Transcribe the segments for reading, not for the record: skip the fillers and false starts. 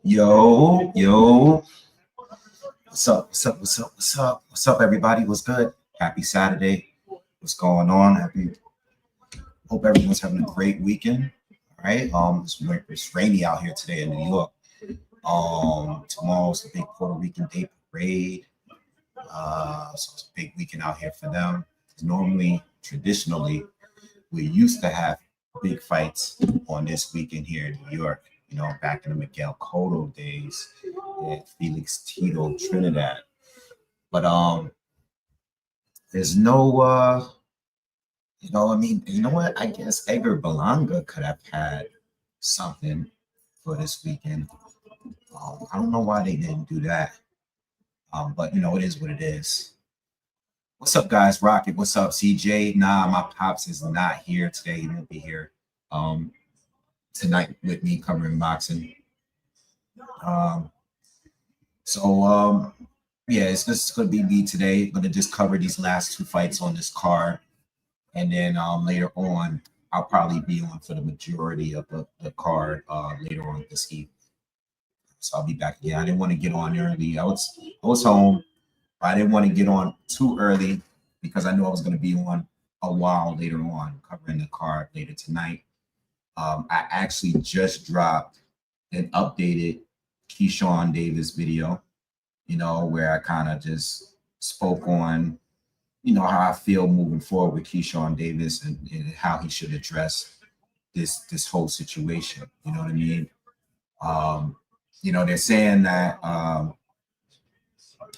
Yo, yo. What's up? What's up? What's up? What's up? What's up, everybody? What's good? Happy Saturday. What's going on? Hope everyone's having a great weekend. All right. It's rainy out here today in New York. Tomorrow's the big Puerto Rican Day Parade. So it's a big weekend out here for them. Normally, traditionally, we used to have big fights on this weekend here in New York. You know, back in the Miguel Cotto days and Felix Tito Trinidad. But there's no you know what? I guess Edgar Belanga could have had something for this weekend. I don't know why they didn't do that. But you know, it is what it is. What's up, guys? Rocket, what's up? CJ? Nah, my pops is not here today. He won't be here tonight with me covering boxing. Yeah, it's just gonna be me today. I'm gonna just cover these last two fights on this card, and then later on I'll probably be on for the majority of the card later on this evening. So I'll be back again. I didn't want to get on early. I was home, but I didn't want to get on too early because I knew I was gonna be on a while later on covering the card later tonight. I actually just dropped an updated Keyshawn Davis video, you know, where I kind of just spoke on, you know, how I feel moving forward with Keyshawn Davis and how he should address this whole situation. You know what I mean? You know, they're saying that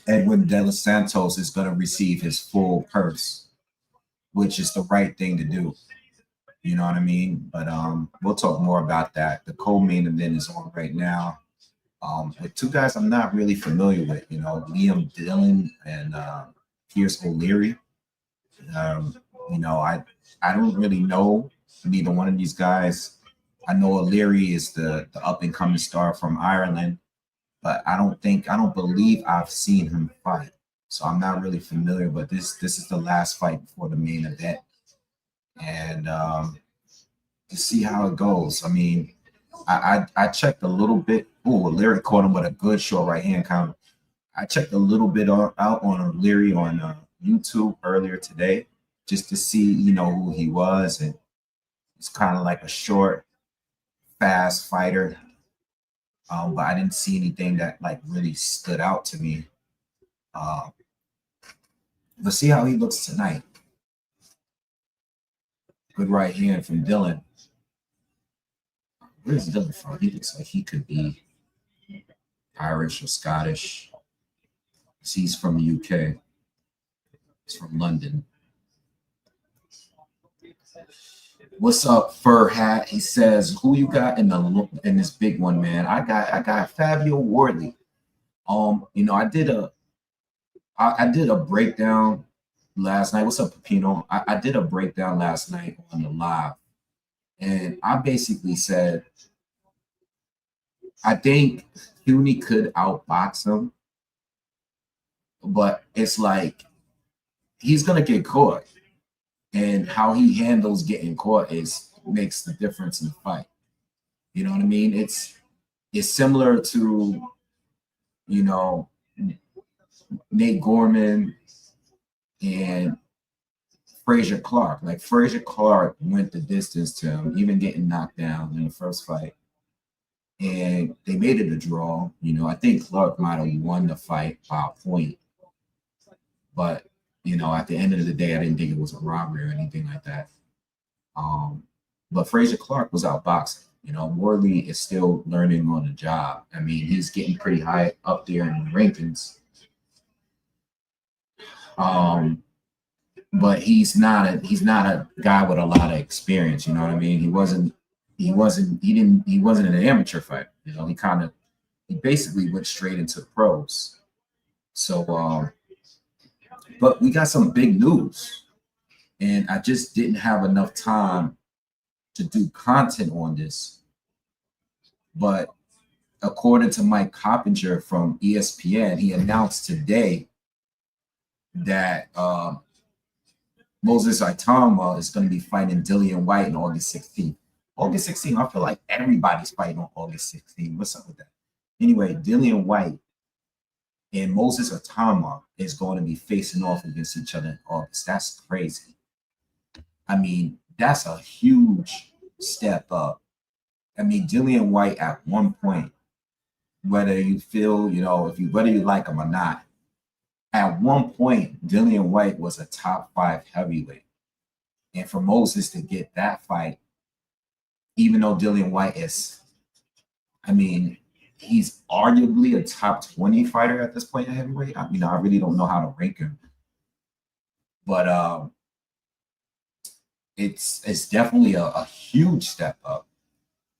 Edwin De Los Santos is going to receive his full purse, which is the right thing to do. You know what I mean? But we'll talk more about that. The co-main event is on right now. With two guys I'm not really familiar with, you know, Liam Dillian and Pierce O'Leary. You know, I don't really know neither one of these guys. I know O'Leary is the up and coming star from Ireland, but I don't believe I've seen him fight. So I'm not really familiar, but this is the last fight before the main event. And to see how it goes. I mean, I checked a little bit. Oh, O'Leary caught him with a good short right hand counter. I checked a little bit out on O'Leary on YouTube earlier today just to see, you know, who he was. And it's kind of like a short, fast fighter. But I didn't see anything that like really stood out to me. Let's see how he looks tonight. Good right hand from Dillian. Where's Dillian from? He looks like he could be Irish or Scottish. He's from the UK. He's from London. What's up, Fur Hat? He says, "Who you got in this big one, man?" I got Fabio Wardley. You know, I did a breakdown last night. What's up, Pepino? I did a breakdown last night on the live, and I basically said I think Huni could outbox him, but it's like he's gonna get caught, and how he handles getting caught makes the difference in the fight. You know what I mean? It's similar to, you know, Nate Gorman and Frazier Clark. Like Frazier Clark went the distance to him, even getting knocked down in the first fight. And they made it a draw. You know, I think Clark might have won the fight by a point. But, you know, at the end of the day, I didn't think it was a robbery or anything like that. But Frazier Clark was outboxing. You know, Warley is still learning on the job. I mean, he's getting pretty high up there in the rankings. But he's not a guy with a lot of experience. You know what I mean? He wasn't an amateur fighter. You know, he basically went straight into the pros. So, but we got some big news, and I just didn't have enough time to do content on this. But according to Mike Coppinger from ESPN, he announced today that Moses Aitama is going to be fighting Dillian White on August 16th. August 16th. I feel like everybody's fighting on August 16th. What's up with that? Anyway, Dillian White and Moses Atama is going to be facing off against each other in August. That's crazy. I mean, that's a huge step up. I mean, Dillian White at one point, whether you feel, whether you like him or not, at one point, Dillian White was a top 5 heavyweight. And for Moses to get that fight, even though Dillian White is, I mean, he's arguably a top 20 fighter at this point in heavyweight. I mean, I really don't know how to rank him. But it's definitely a huge step up.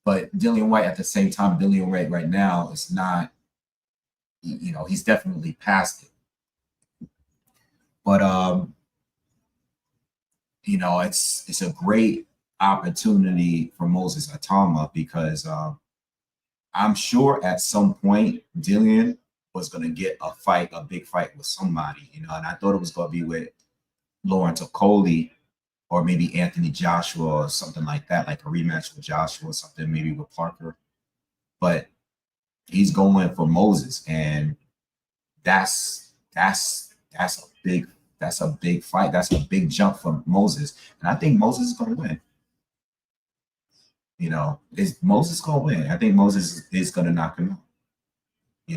But Dillian White at the same time, Dillian White right now is not, he's definitely past it. But it's a great opportunity for Moses Atama because I'm sure at some point Dillian was going to get a big fight with somebody, and I thought it was going to be with Lawrence Okoli or maybe Anthony Joshua or something like that, like a rematch with Joshua or something, maybe with Parker. But he's going for Moses, and that's a big fight. That's a big jump for Moses, and I think Moses is going to win. Is Moses going to win? I think Moses is going to knock him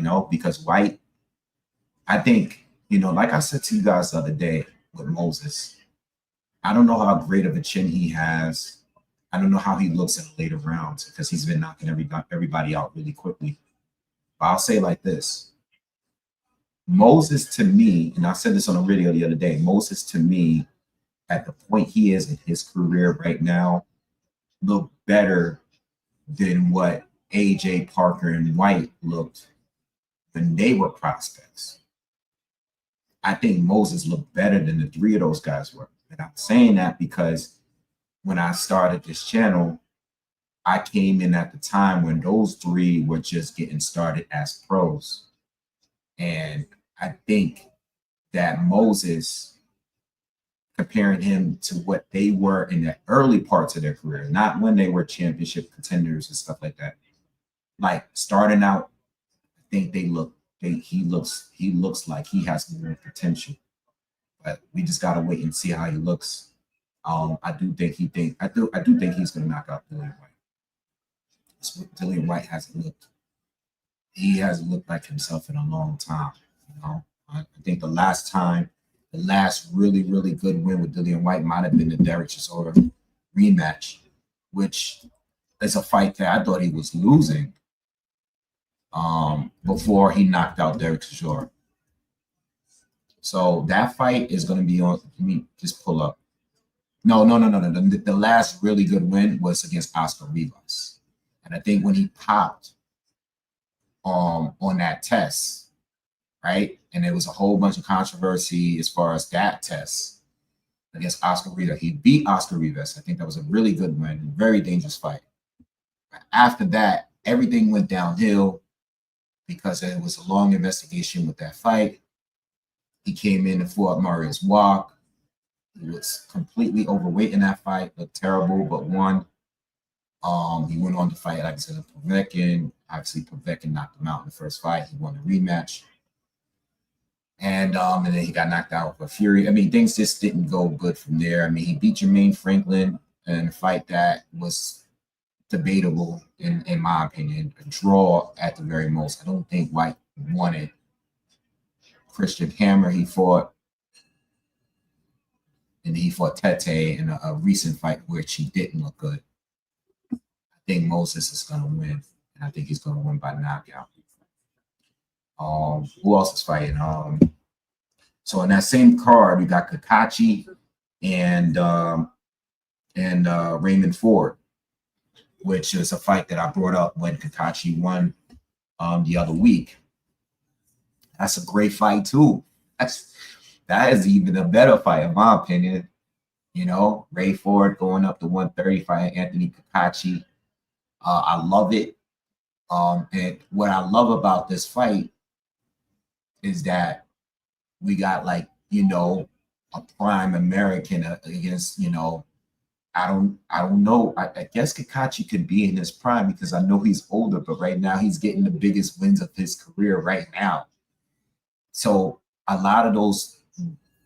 out. Because White, I think, like I said to you guys the other day with Moses, I don't know how great of a chin he has. I don't know how he looks in the later rounds because he's been knocking everybody out really quickly. But I'll say like this. Moses, to me, and I said this on a video the other day, Moses, to me, at the point he is in his career right now, look better than what AJ, Parker, and White looked when they were prospects. I think Moses looked better than the 3 of those guys were. And I'm saying that because when I started this channel, I came in at the time when those 3 were just getting started as pros. And I think that Moses, comparing him to what they were in the early parts of their career, not when they were championship contenders and stuff like that. Like starting out, I think he looks like he has more potential. But we just gotta wait and see how he looks. I do think he's gonna knock out Dillian White. Dillian White hasn't looked like himself in a long time. I think the last really, really good win with Dillian White might have been the Derek Chisora rematch, which is a fight that I thought he was losing before he knocked out Derek Chisora. So that fight is going to be on. Let me just pull up. No. The last really good win was against Oscar Rivas, and I think when he popped on that test, right? And there was a whole bunch of controversy as far as that test against Oscar Rivas. He beat Oscar Rivas. I think that was a really good win, very dangerous fight. After that, everything went downhill because it was a long investigation with that fight. He came in and fought Marius Walk. He was completely overweight in that fight, looked terrible, but won. He went on to fight Alexander Povetkin. Obviously, Povetkin knocked him out in the first fight. He won the rematch. And then he got knocked out with Fury. I mean, things just didn't go good from there. I mean, he beat Jermaine Franklin in a fight that was debatable, in my opinion. A draw at the very most. I don't think White won it. Christian Hammer, he fought. And he fought Tete in a recent fight which he didn't look good. I think Moses is going to win. And I think he's going to win by knockout. Who else is fighting? So in that same card, we got Kakachi and Raymond Ford, which is a fight that I brought up when Kakachi won the other week. That's a great fight too. That is even a better fight, in my opinion. Ray Ford going up to 130, fighting Anthony Kakachi. I love it. And what I love about this fight is that we got a prime American against, I don't know. I guess Kakachi could be in his prime because I know he's older, but right now he's getting the biggest wins of his career right now. So a lot of those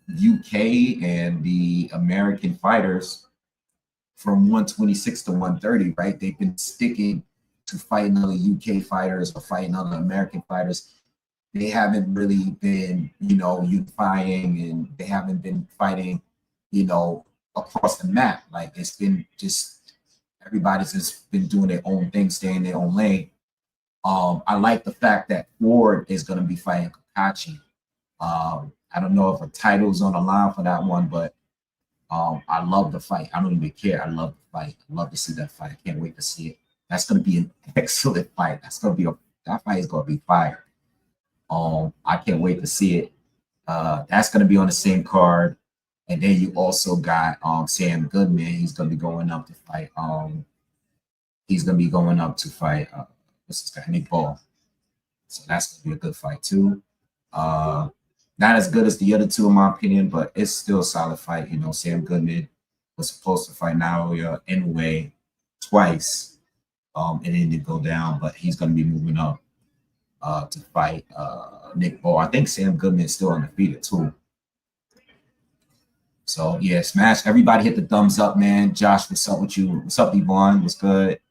UK and the American fighters from 126 to 130, right? They've been sticking to fighting other UK fighters or fighting other American fighters. They haven't really been, unifying, and they haven't been fighting, across the map. Like, it's been just everybody's just been doing their own thing, staying in their own lane. I like the fact that Ford is going to be fighting Kakachi. I don't know if a title's on the line for that one, but I love the fight. I don't even care. I love the fight. I love to see that fight. I can't wait to see it. That's going to be an excellent fight. That fight is going to be fire. I can't wait to see it. That's going to be on the same card. And then you also got Sam Goodman. He's going to be going up to fight. What's this guy? Nick Ball. So that's going to be a good fight too. Not as good as the other two in my opinion, but it's still a solid fight. Sam Goodman was supposed to fight Naoya anyway twice. And it didn't go down, but he's going to be moving up to fight Nick Ball. I think Sam Goodman is still undefeated too. So yeah, smash. Everybody hit the thumbs up, man. Josh, what's up with you? What's up, Yvonne? What's good?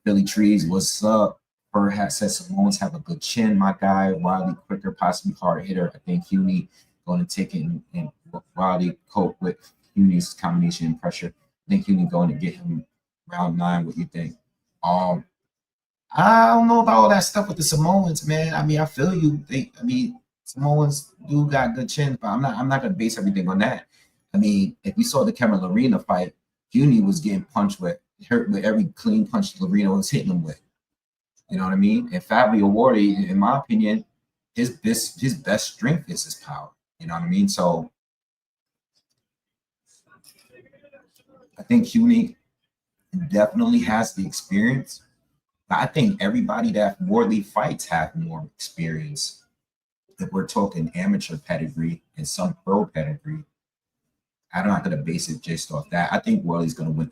Billy Trees, what's up? Her hat says Simone's have a good chin, my guy. Warley quicker, possibly harder hitter. I think Huni going to take it and Warley cope with Huni's combination and pressure. I think Huni going to get him round 9. What you think? I don't know about all that stuff with the Samoans, man. I mean, I feel you. Samoans do got good chins, but I'm not gonna base everything on that. I mean, if we saw the Cameron Lorena fight, Huni was getting punched with every clean punch Lorena was hitting him with. You know what I mean? And Fabio Wardley, in my opinion, his best strength is his power. You know what I mean? So I think Huni definitely has the experience. But I think everybody that Wardley fights have more experience. If we're talking amateur pedigree and some pro pedigree, I'm not going to base it just off that. I think Wardley's going to win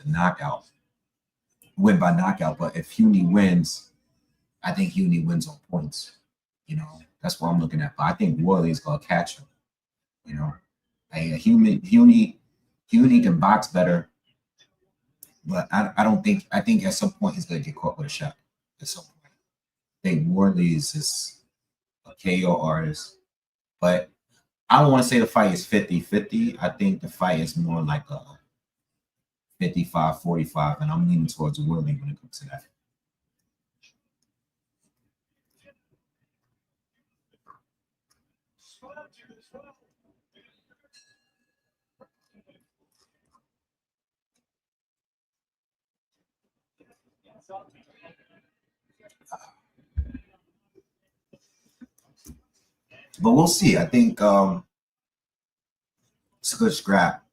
by knockout. But if Huni wins, I think Huni wins on points. That's what I'm looking at. But I think Warley's going to catch him. Huni can box better, but I think at some point he's going to get caught with a shot. At some point, I think Warley is just a KO artist, but I don't want to say the fight is 50-50. I think the fight is more like a 55-45, and I'm leaning towards Warley when it comes to that. But we'll see. I think it's a good scrap.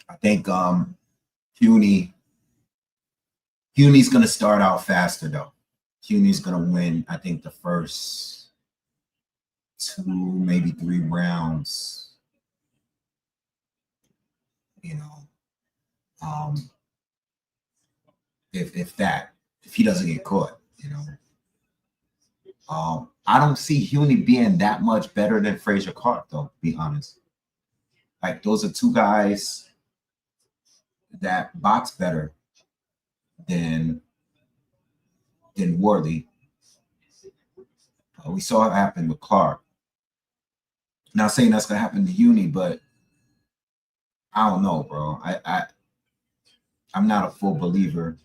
I think Huni's going to start out faster, though. Huni's going to win, I think, the first 2, maybe 3 rounds. If he doesn't get caught, I don't see Huni being that much better than Frazier Clark, though, to be honest. Like, those are two guys that box better than Warley. We saw it happen with Clark. Not saying that's gonna happen to Huni, but I don't know, bro. I'm not a full believer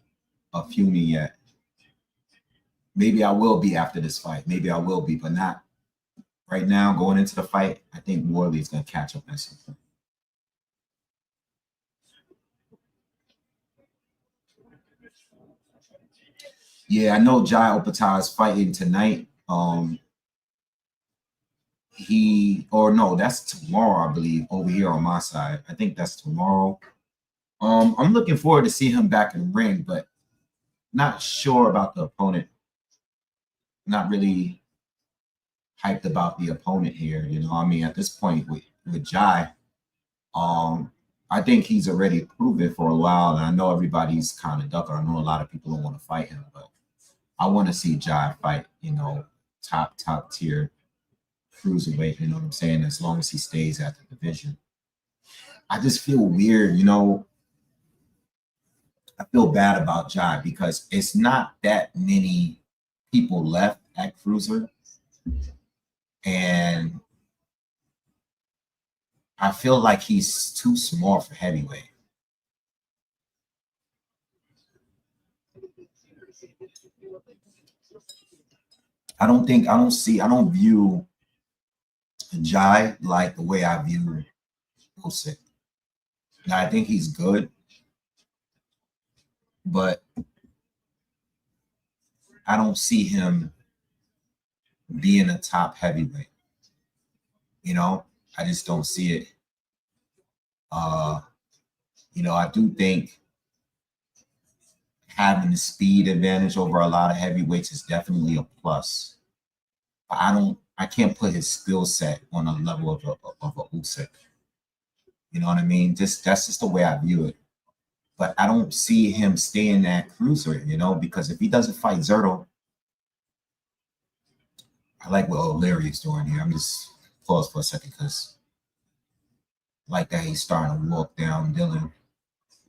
of Huni yet. Maybe I will be after this fight. Maybe I will be, but not right now. Going into the fight, I think Warley is going to catch up at some point. Yeah, I know Jai Opetaia is fighting tonight. That's tomorrow, I believe, over here on my side. I think that's tomorrow. I'm looking forward to see him back in the ring, but not sure about the opponent. Not really hyped about the opponent here. At this point with Jai, I I think he's already proved it for a while, and I know everybody's kind of ducking. I know a lot of people don't want to fight him, but I want to see Jai fight, you know, top tier cruiserweight. You know what I'm saying? As long as he stays at the division. I just feel weird, you know. I feel bad about Jai because it's not that many people left at cruiser, and I feel like he's too small for heavyweight. I don't view Jai like the way I view Usyk. Now, I think he's good, but I don't see him being a top heavyweight. You know, I just don't see it. You know, I do think having the speed advantage over a lot of heavyweights is definitely a plus. But I can't put his skill set on a level of a Usyk. You know what I mean? That's just the way I view it. But I don't see him staying at cruiser, you know, because if he doesn't fight Zerto, I like what O'Leary's doing here. I'm just pause for a second because like that he's starting to walk down Dillian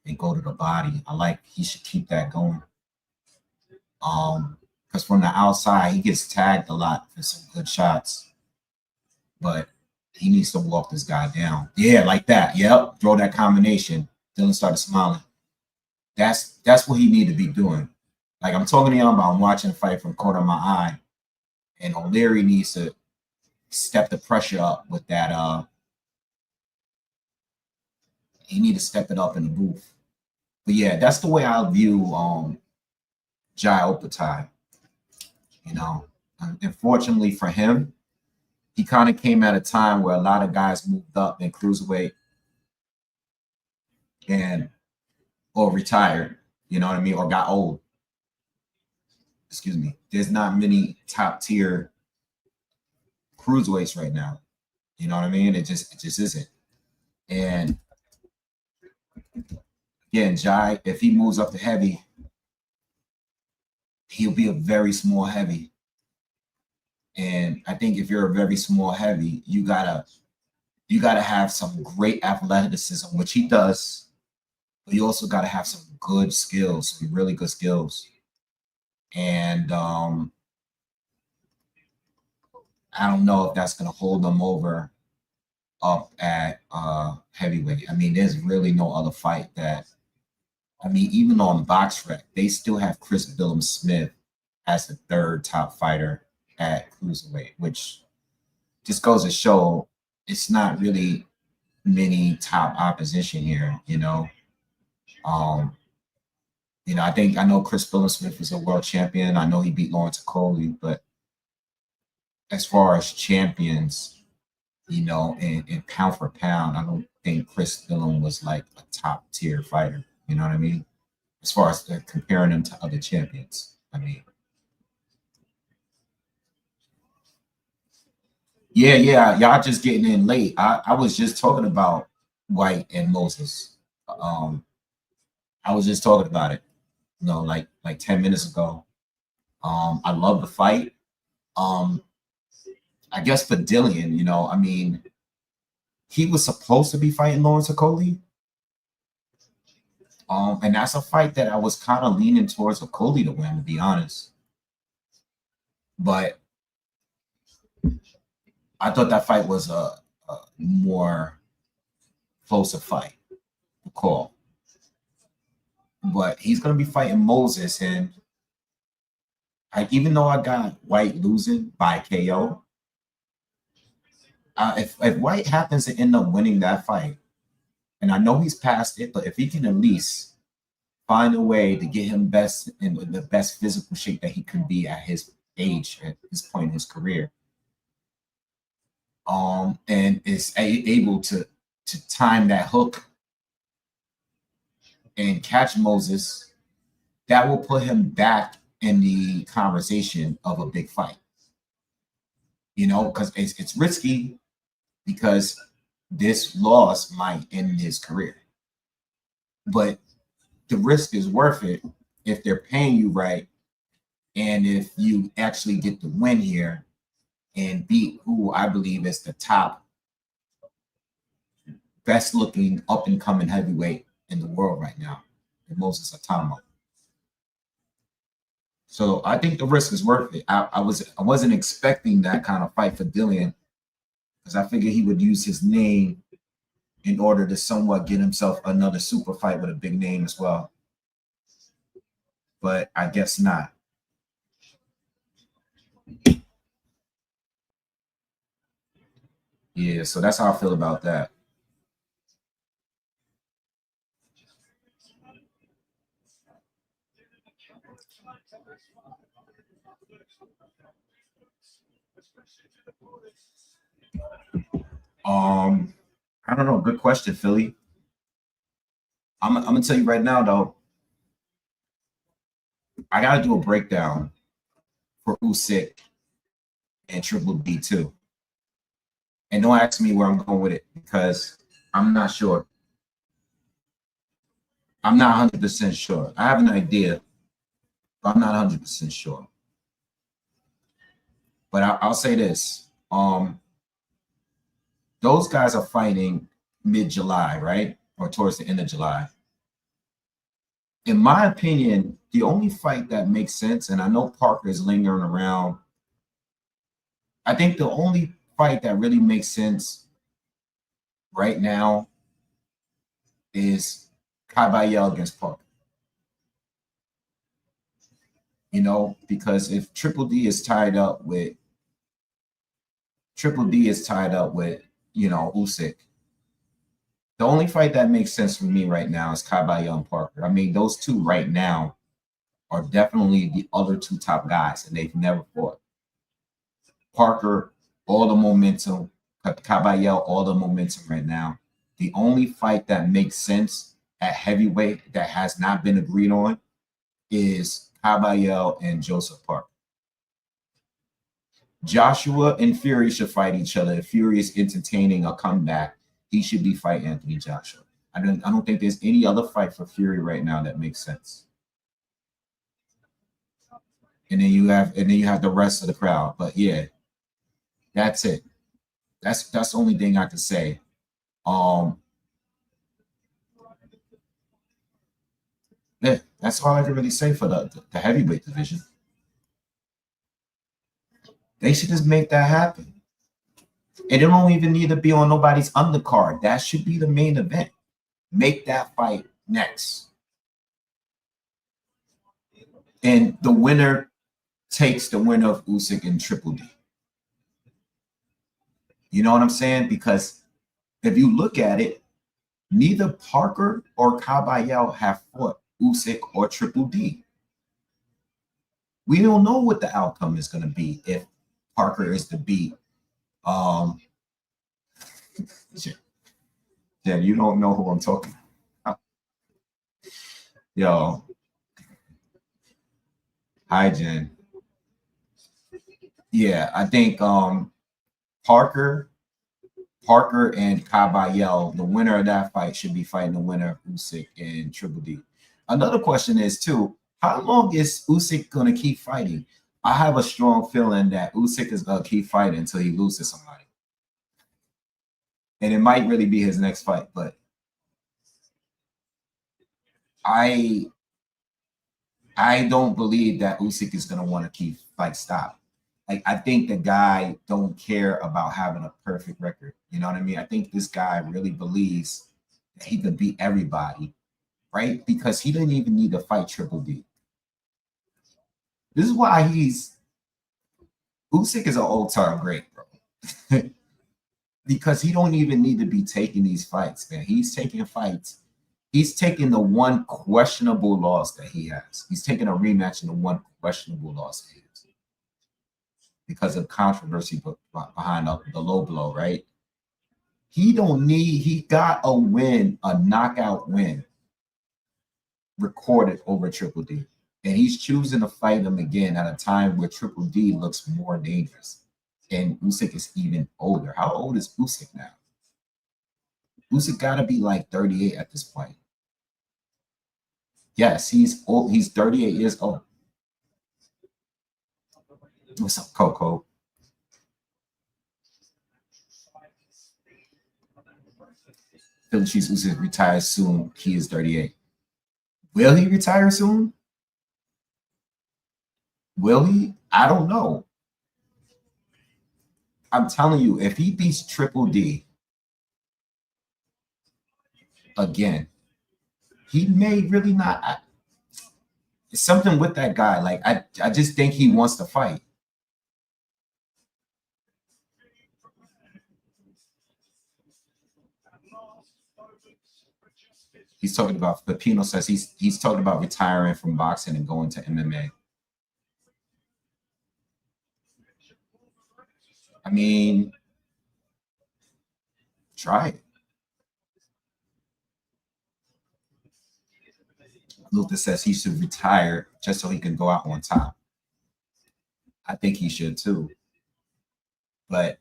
and go to the body. I like he should keep that going. Because from the outside he gets tagged a lot for some good shots, but he needs to walk this guy down. Yeah, like that. Yep, throw that combination. Dillian started smiling. That's what he need to be doing. Like I'm talking to y'all about I'm watching the fight from the corner of my eye, and O'Leary needs to step the pressure up with that. He need to step it up in the booth. But yeah, that's the way I view Jai Opetaia. You know, unfortunately for him, he kind of came at a time where a lot of guys moved up in cruiserweight and or retired, you know what I mean, or got old. Excuse me. There's not many top tier cruiserweights right now. You know what I mean? It just isn't. And again, Jai, if he moves up to heavy, he'll be a very small heavy. And I think if you're a very small heavy, you gotta have some great athleticism, which he does, but you also gotta have some good skills, some really good skills. And I don't know if that's gonna hold them over up at heavyweight. I mean, there's really no other fight that I mean, even on BoxRec, they still have Chris Billum-Smith as the third top fighter at cruiserweight, which just goes to show it's not really many top opposition here, you know. You know, I know Chris Billum-Smith was a world champion. I know he beat Lawrence Coley, but as far as champions, you know, in pound for pound, I don't think Chris Billum was like a top tier fighter. You know what I mean? As far as comparing him to other champions, I mean. Yeah, y'all just getting in late. I was just talking about White and Moses. I was just talking about it, you know, like 10 minutes ago. I love the fight. I guess for Dillian, you know, I mean, he was supposed to be fighting Lawrence Coley. And that's a fight that I was kind of leaning towards Coley to win, to be honest. But I thought that fight was a more closer fight to call. But he's going to be fighting Moses. And even though I got White losing by KO, if White happens to end up winning that fight, and I know he's past it, but if he can at least find a way to get him best in the best physical shape that he can be at his age, at this point in his career, and is able to time that hook and catch Moses, that will put him back in the conversation of a big fight. You know, because it's risky because this loss might end his career. but the risk is worth it if they're paying you right, and if you actually get the win here and beat who I believe is the top, best looking, up and coming heavyweight in the world right now, Moses Atamo. So I think the risk is worth it. I wasn't expecting that kind of fight for Dillian, because I figured he would use his name in order to somewhat get himself another super fight with a big name as well. But I guess not. Yeah, so that's how I feel about that. I don't know. Good question, Philly. I'm gonna tell you right now, though. I gotta do a breakdown for Usyk and Triple B too. And don't ask me where I'm going with it, because I'm not sure. I'm not 100% sure. I have an idea, but I'm not 100% sure. But I'll say this. Those guys are fighting mid-July, right? Or towards the end of July. In my opinion, the only fight that makes sense, and I know Parker is lingering around, I think the only fight that really makes sense right now is Caballero against Parker. You know, because if Triple D is tied up with you know, Usyk, the only fight that makes sense for me right now is Caballero and Parker. I mean, those two right now are definitely the other two top guys, and they've never fought. Parker, all the momentum. Caballero, all the momentum right now. The only fight that makes sense at heavyweight that has not been agreed on is Caballero and Joseph Parker. Joshua and Fury should fight each other. If Fury is entertaining a comeback, he should be fighting Anthony Joshua. I don't think there's any other fight for Fury right now that makes sense. And then you have the rest of the crowd. But yeah, that's it. That's the only thing I can say. Yeah, that's all I can really say for the heavyweight division. They should just make that happen. And it don't even need to be on nobody's undercard. That should be the main event. Make that fight next. And the winner takes the winner of Usyk and Triple D. You know what I'm saying? Because if you look at it, neither Parker or Caballero have fought Usyk or Triple D. We don't know what the outcome is going to be if Parker is to beat. Yeah, you don't know who I'm talking about. Yo. Hi, Jen. Yeah, I think Parker and Caballero, the winner of that fight should be fighting the winner of Usyk and Triple D. Another question is too, how long is Usyk gonna keep fighting? I have a strong feeling that Usyk is gonna keep fighting until he loses somebody. And it might really be his next fight, but I don't believe that Usyk is gonna want to keep stop. Like, I think the guy don't care about having a perfect record. You know what I mean? I think this guy really believes that he could beat everybody, right? Because he didn't even need to fight Triple D. This is why Usyk is an all-time great, bro. Because he don't even need to be taking these fights, man. He's taking fights. He's taking the one questionable loss that he has. He's taking a rematch in the one questionable loss that he has, because of controversy behind the low blow, right? He got a win, a knockout win recorded over Triple D. And he's choosing to fight him again at a time where Triple D looks more dangerous. And Usyk is even older. How old is Usyk now? Usyk got to be like 38 at this point. Yes, he's old. He's 38 years old. What's up, Coco? Philly Cheese Usyk retires soon. He is 38. Will he retire soon? Will he? I don't know. I'm telling you, if he beats Triple D again, he may really not. It's something with that guy. Like I just think he wants to fight. He's talking about. Pepino says he's talking about retiring from boxing and going to MMA. I mean, try it. Luther says he should retire just so he can go out on top. I think he should too. But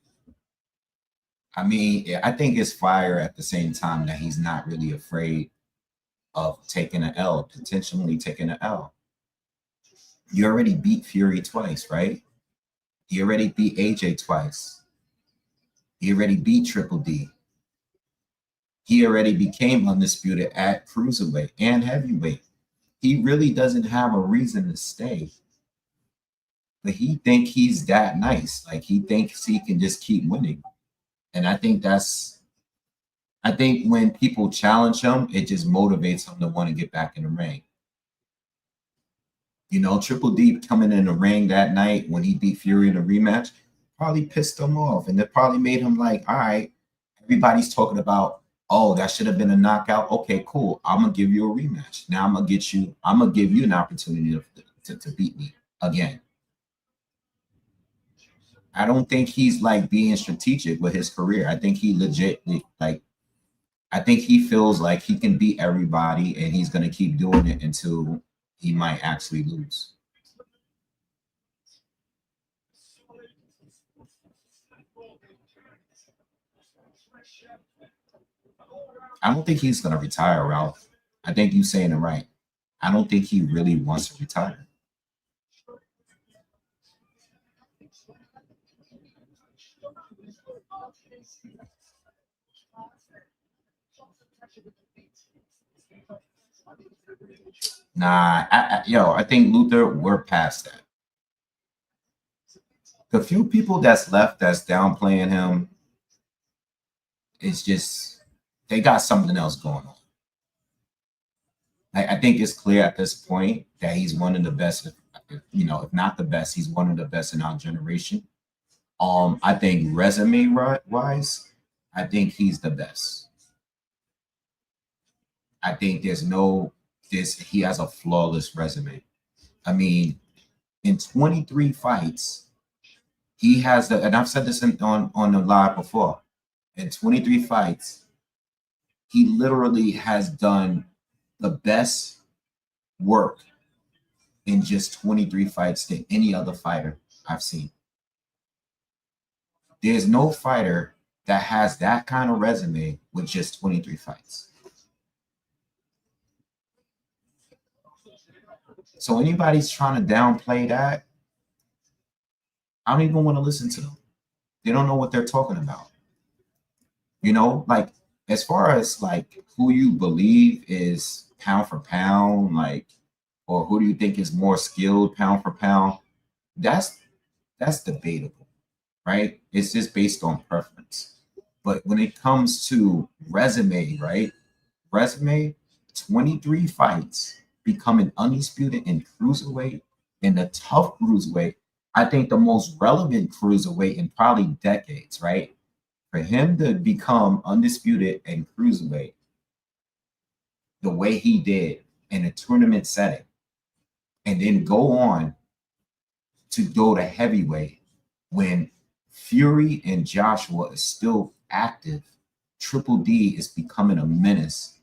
I mean, I think it's fire at the same time that he's not really afraid of taking an L, potentially taking an L. You already beat Fury twice, right? You already beat AJ twice. He already beat Triple D. He already became undisputed at cruiserweight and heavyweight. He really doesn't have a reason to stay. But he think he's that nice. Like he thinks he can just keep winning. And I think when people challenge him, it just motivates him to want to get back in the ring. You know, Triple D coming in the ring that night when he beat Fury in a rematch probably pissed him off. And it probably made him like, all right, everybody's talking about, oh, that should have been a knockout. Okay, cool. I'm going to give you a rematch. Now I'm going to give you an opportunity to beat me again. I don't think he's like being strategic with his career. I think he legit like I think he feels like he can beat everybody and he's going to keep doing it until he might actually lose. I don't think he's going to retire, Ralph. I think you're saying it right. I don't think he really wants to retire. Nah, I think Luther, we're past that. The few people that's left that's downplaying him, it's just they got something else going on. I think it's clear at this point that he's one of the best, if not the best, he's one of the best in our generation. I think resume wise, I think he's the best. I think he has a flawless resume. I mean, in 23 fights, he has and I've said this on the live before. In 23 fights, he literally has done the best work in just 23 fights than any other fighter I've seen. There's no fighter that has that kind of resume with just 23 fights. So anybody's trying to downplay that, I don't even want to listen to them. They don't know what they're talking about. Like as far as like who you believe is pound for pound, like, or who do you think is more skilled pound for pound, that's debatable, right? It's just based on preference. But when it comes to resume, right? Resume, 23 fights, becoming undisputed in cruiserweight, in the tough cruiserweight. I think the most relevant cruiserweight in probably decades, right? For him to become undisputed in cruiserweight the way he did in a tournament setting, and then go on to go to heavyweight when Fury and Joshua is still active, Triple D is becoming a menace,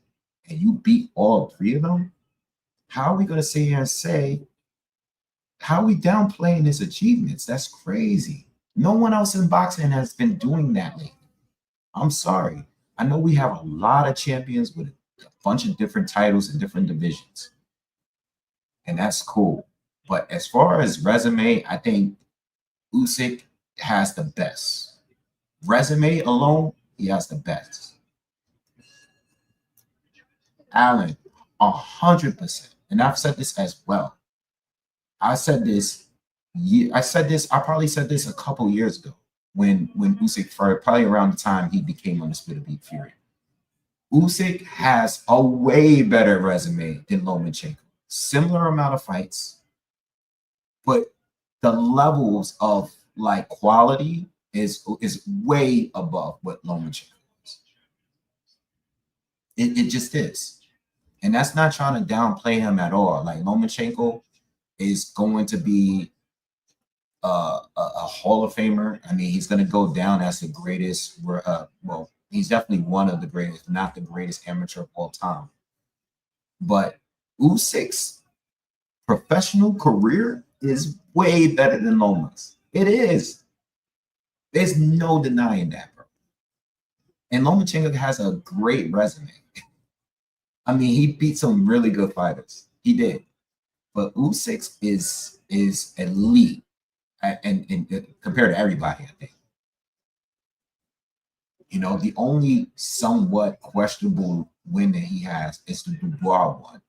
and you beat all three of them, how are we going to sit here and say, how are we downplaying his achievements? That's crazy. No one else in boxing has been doing that lately. I'm sorry. I know we have a lot of champions with a bunch of different titles in different divisions. and that's cool. But as far as resume, I think Usyk has the best. Resume alone, he has the best. Allen, 100%. And I've said this as well. I said this. I probably said this a couple years ago when Usyk first, probably around the time he became Undisputed Beat Fury. Usyk has a way better resume than Lomachenko. Similar amount of fights, but the levels of like quality is way above what Lomachenko is. It just is. And that's not trying to downplay him at all. Like Lomachenko is going to be a Hall of Famer. I mean, he's going to go down as the greatest. Well, he's definitely one of the greatest, not the greatest amateur of all time. But Usyk's professional career is way better than Loma's. It is. There's no denying that, bro. And Lomachenko has a great resume. I mean, he beat some really good fighters. He did. But Usyk is elite and compared to everybody, I think. You know, the only somewhat questionable win that he has is the Dubois one.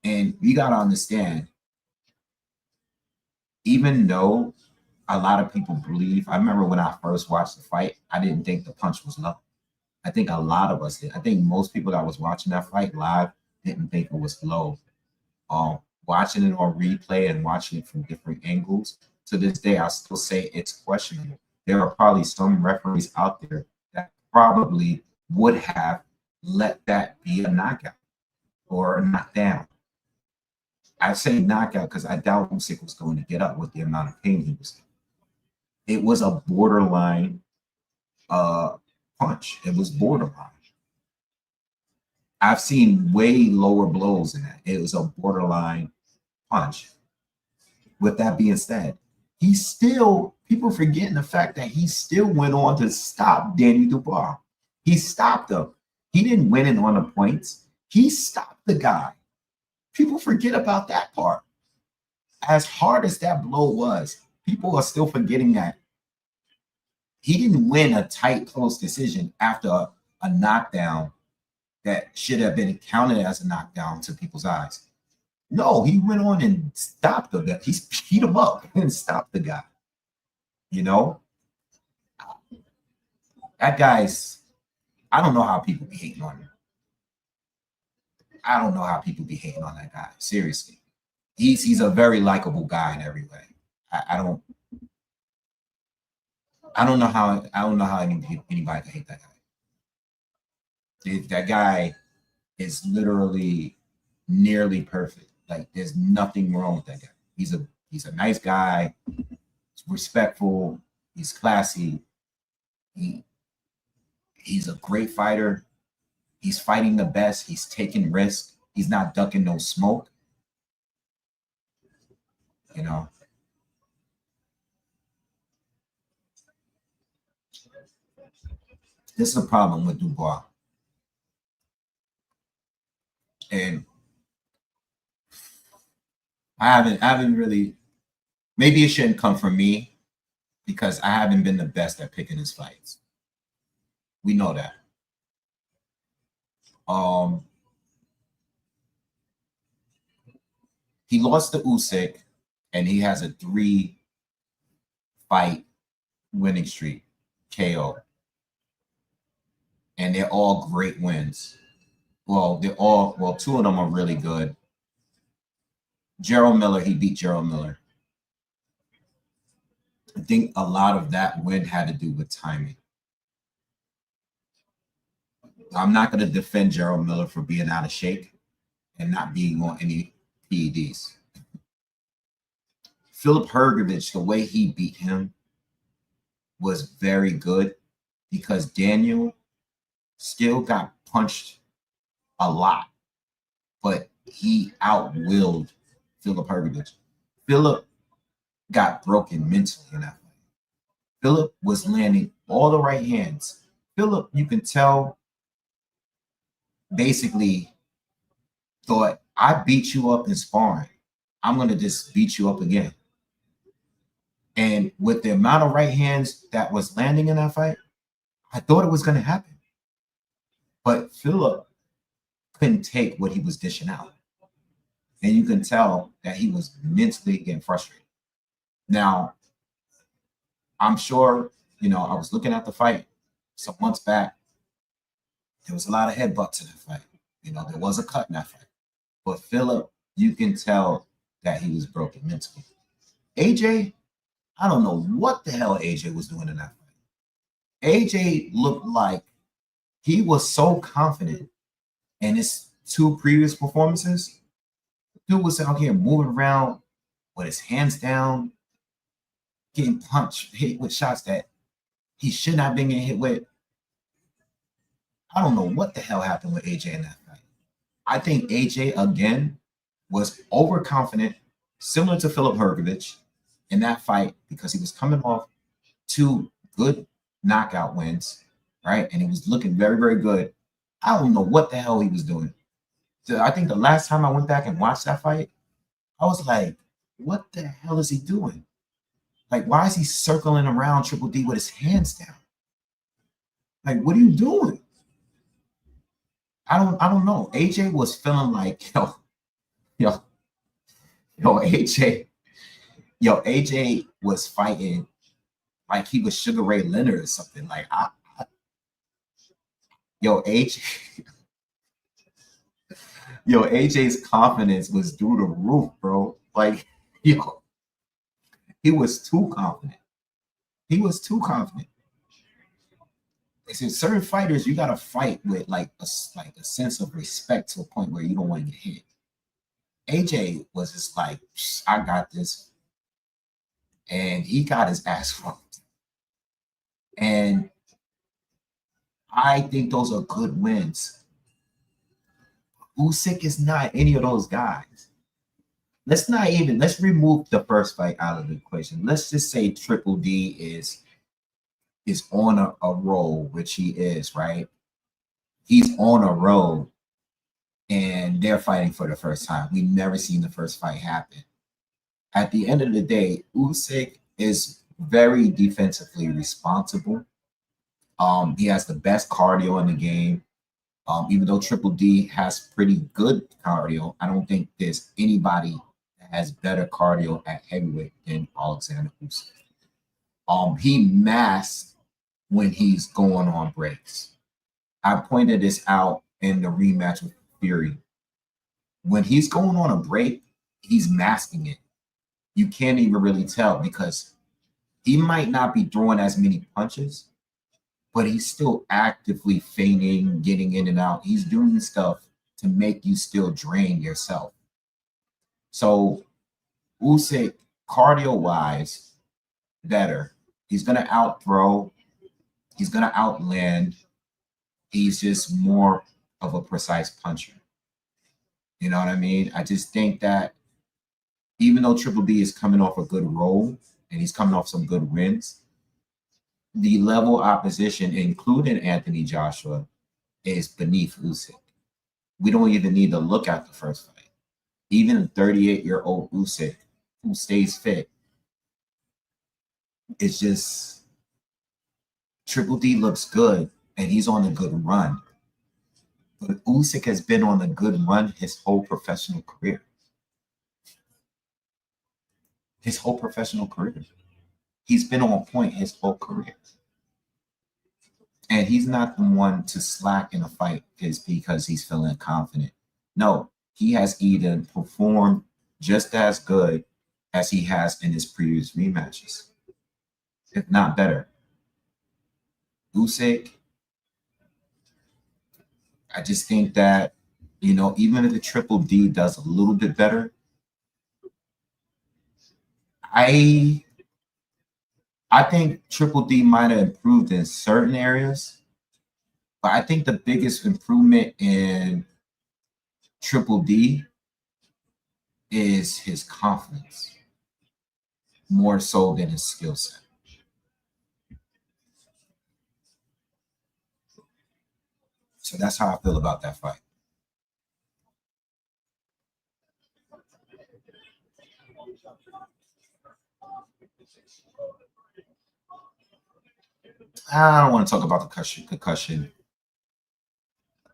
And you got to understand, even though a lot of people believe, I remember when I first watched the fight, I didn't think the punch was low. I think a lot of us did. I think most people that was watching that fight live didn't think it was low. Watching it on replay and watching it from different angles, to this day, I still say it's questionable. There are probably some referees out there that probably would have let that be a knockout or a knockdown. I say knockout because I doubt Usyk was going to get up with the amount of pain he was in. It was a borderline punch. It was borderline. I've seen way lower blows than that. It was a borderline punch. With that being said, he still, people forgetting the fact that he still went on to stop Danny Dubois. He stopped him. He didn't win it on the points. He stopped the guy. People forget about that part. As hard as that blow was, people are still forgetting that he didn't win a tight, close decision after a knockdown that should have been counted as a knockdown to people's eyes. No, he went on and stopped the guy. He beat him up and stopped the guy. You know? That guy's, I don't know how people be hating on him. I don't know how people be hating on that guy. Seriously. He's a very likable guy in every way. I don't know how anybody can hate that guy. That guy is literally nearly perfect. Like there's nothing wrong with that guy. He's a nice guy. He's respectful. He's classy. He's a great fighter. He's fighting the best. He's taking risks. He's not ducking no smoke. You know. This is a problem with Dubois. And I haven't really, maybe it shouldn't come from me because I haven't been the best at picking his fights. We know that. He lost to Usyk and he has a 3-fight winning streak, KO. And they're all great wins. Well, two of them are really good. Gerald Miller, he beat Gerald Miller. I think a lot of that win had to do with timing. I'm not going to defend Gerald Miller for being out of shape and not being on any PEDs. Filip Hrgović, the way he beat him was very good because Daniel still got punched a lot, but he outwilled Filip Hrgović. Filip got broken mentally in that fight. Filip was landing all the right hands. Filip, you can tell, basically thought, I beat you up in sparring. I'm going to just beat you up again. And with the amount of right hands that was landing in that fight, I thought it was going to happen. But Philip couldn't take what he was dishing out. And you can tell that he was mentally getting frustrated. Now, I'm sure, I was looking at the fight some months back. There was a lot of headbutts in that fight. There was a cut in that fight. But Philip, you can tell that he was broken mentally. AJ, I don't know what the hell AJ was doing in that fight. AJ looked like he was so confident in his 2 previous performances. Dude was out here moving around with his hands down, getting punched, hit with shots that he should not have been getting hit with. I don't know what the hell happened with AJ in that fight. I think AJ, again, was overconfident, similar to Filip Hrgović in that fight, because he was coming off 2 good knockout wins, right? And he was looking very, very good. I don't know what the hell he was doing. So I think the last time I went back and watched that fight, I was like, what the hell is he doing? Like, why is he circling around Triple D with his hands down? Like, what are you doing? I don't know. AJ was feeling like, AJ was fighting like he was Sugar Ray Leonard or something. Like, AJ, AJ's confidence was through the roof, bro. Like, he was too confident. He was too confident. Listen, certain fighters, you gotta fight with like a sense of respect to a point where you don't want to get hit. AJ was just like, I got this, and he got his ass whooped. And I think those are good wins. Usyk is not any of those guys. Let's remove the first fight out of the equation. Let's just say Triple D is on a roll, which he is, right? He's on a roll, and they're fighting for the first time. We've never seen the first fight happen. At the end of the day, Usyk is very defensively responsible. He has the best cardio in the game. Even though Triple D has pretty good cardio, I don't think there's anybody that has better cardio at heavyweight than Alexander Usyk. He masks when he's going on breaks. I pointed this out in the rematch with Fury. When he's going on a break, he's masking it. You can't even really tell because he might not be throwing as many punches, but he's still actively feigning, getting in and out. He's doing stuff to make you still drain yourself. So Usyk, cardio-wise, better. He's going to out-throw. He's going to outland. He's just more of a precise puncher. You know what I mean? I just think that even though Triple D is coming off a good roll and he's coming off some good wins, the level opposition, including Anthony Joshua, is beneath Usyk. We don't even need to look at the first fight. Even 38-year-old Usyk, who stays fit, it's just Triple D looks good and he's on a good run. But Usyk has been on a good run his whole professional career. His whole professional career. He's been on point his whole career. And he's not the one to slack in a fight because he's feeling confident. No, he has either performed just as good as he has in his previous rematches, if not better. Usyk, I just think that, even if the Triple D does a little bit better, I think Triple D might have improved in certain areas, but I think the biggest improvement in Triple D is his confidence, more so than his skill set. So that's how I feel about that fight. I don't want to talk about the concussion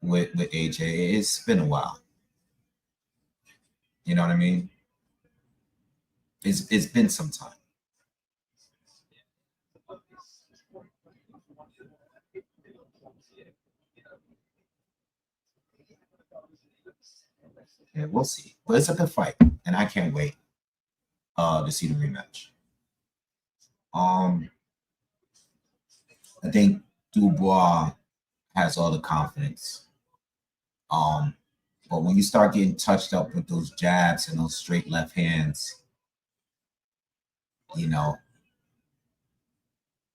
with AJ. It's been a while. You know what I mean? It's been some time. Yeah, we'll see. But it's a good fight, and I can't wait to see the rematch. I think Dubois has all the confidence. But when you start getting touched up with those jabs and those straight left hands, you know,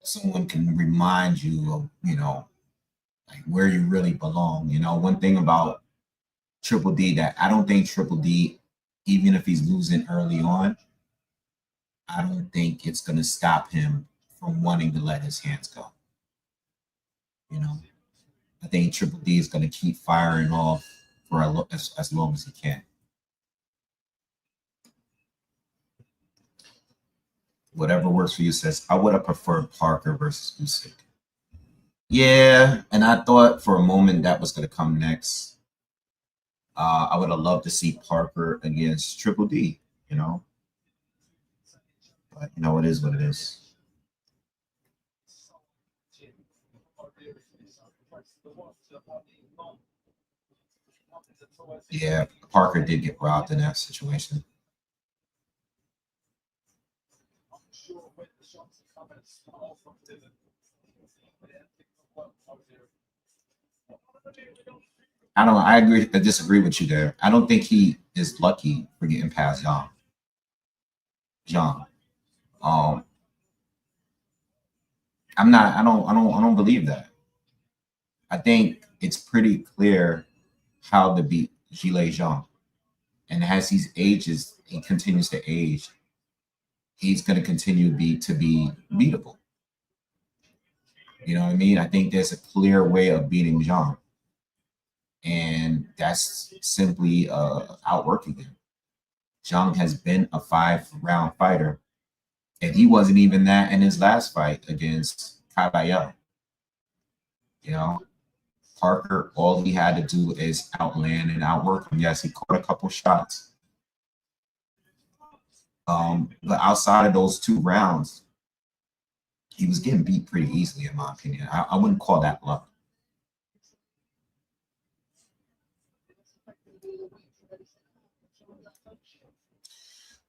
someone can remind you of, like where you really belong. One thing about Triple D that I don't think Triple D, even if he's losing early on, I don't think it's going to stop him from wanting to let his hands go. I think Triple D is going to keep firing off for as long as he can. Whatever works for you says, I would have preferred Parker versus Usyk. Yeah, and I thought for a moment that was going to come next. I would have loved to see Parker against Triple D, But, it is what it is. Yeah, Parker did get robbed in that situation. I agree. I disagree with you there. I don't think he is lucky for getting past John. I don't believe that. I think it's pretty clear how to beat Gilles Jean. And as he continues to age, he's going to continue to be beatable. You know what I mean? I think there's a clear way of beating Jean. And that's simply outworking him. Jean has been a 5-round fighter. And he wasn't even that in his last fight against Caballero. Parker, all he had to do is outland and outwork him. Yes, he caught a couple shots. But outside of those 2 rounds, he was getting beat pretty easily, in my opinion. I wouldn't call that luck.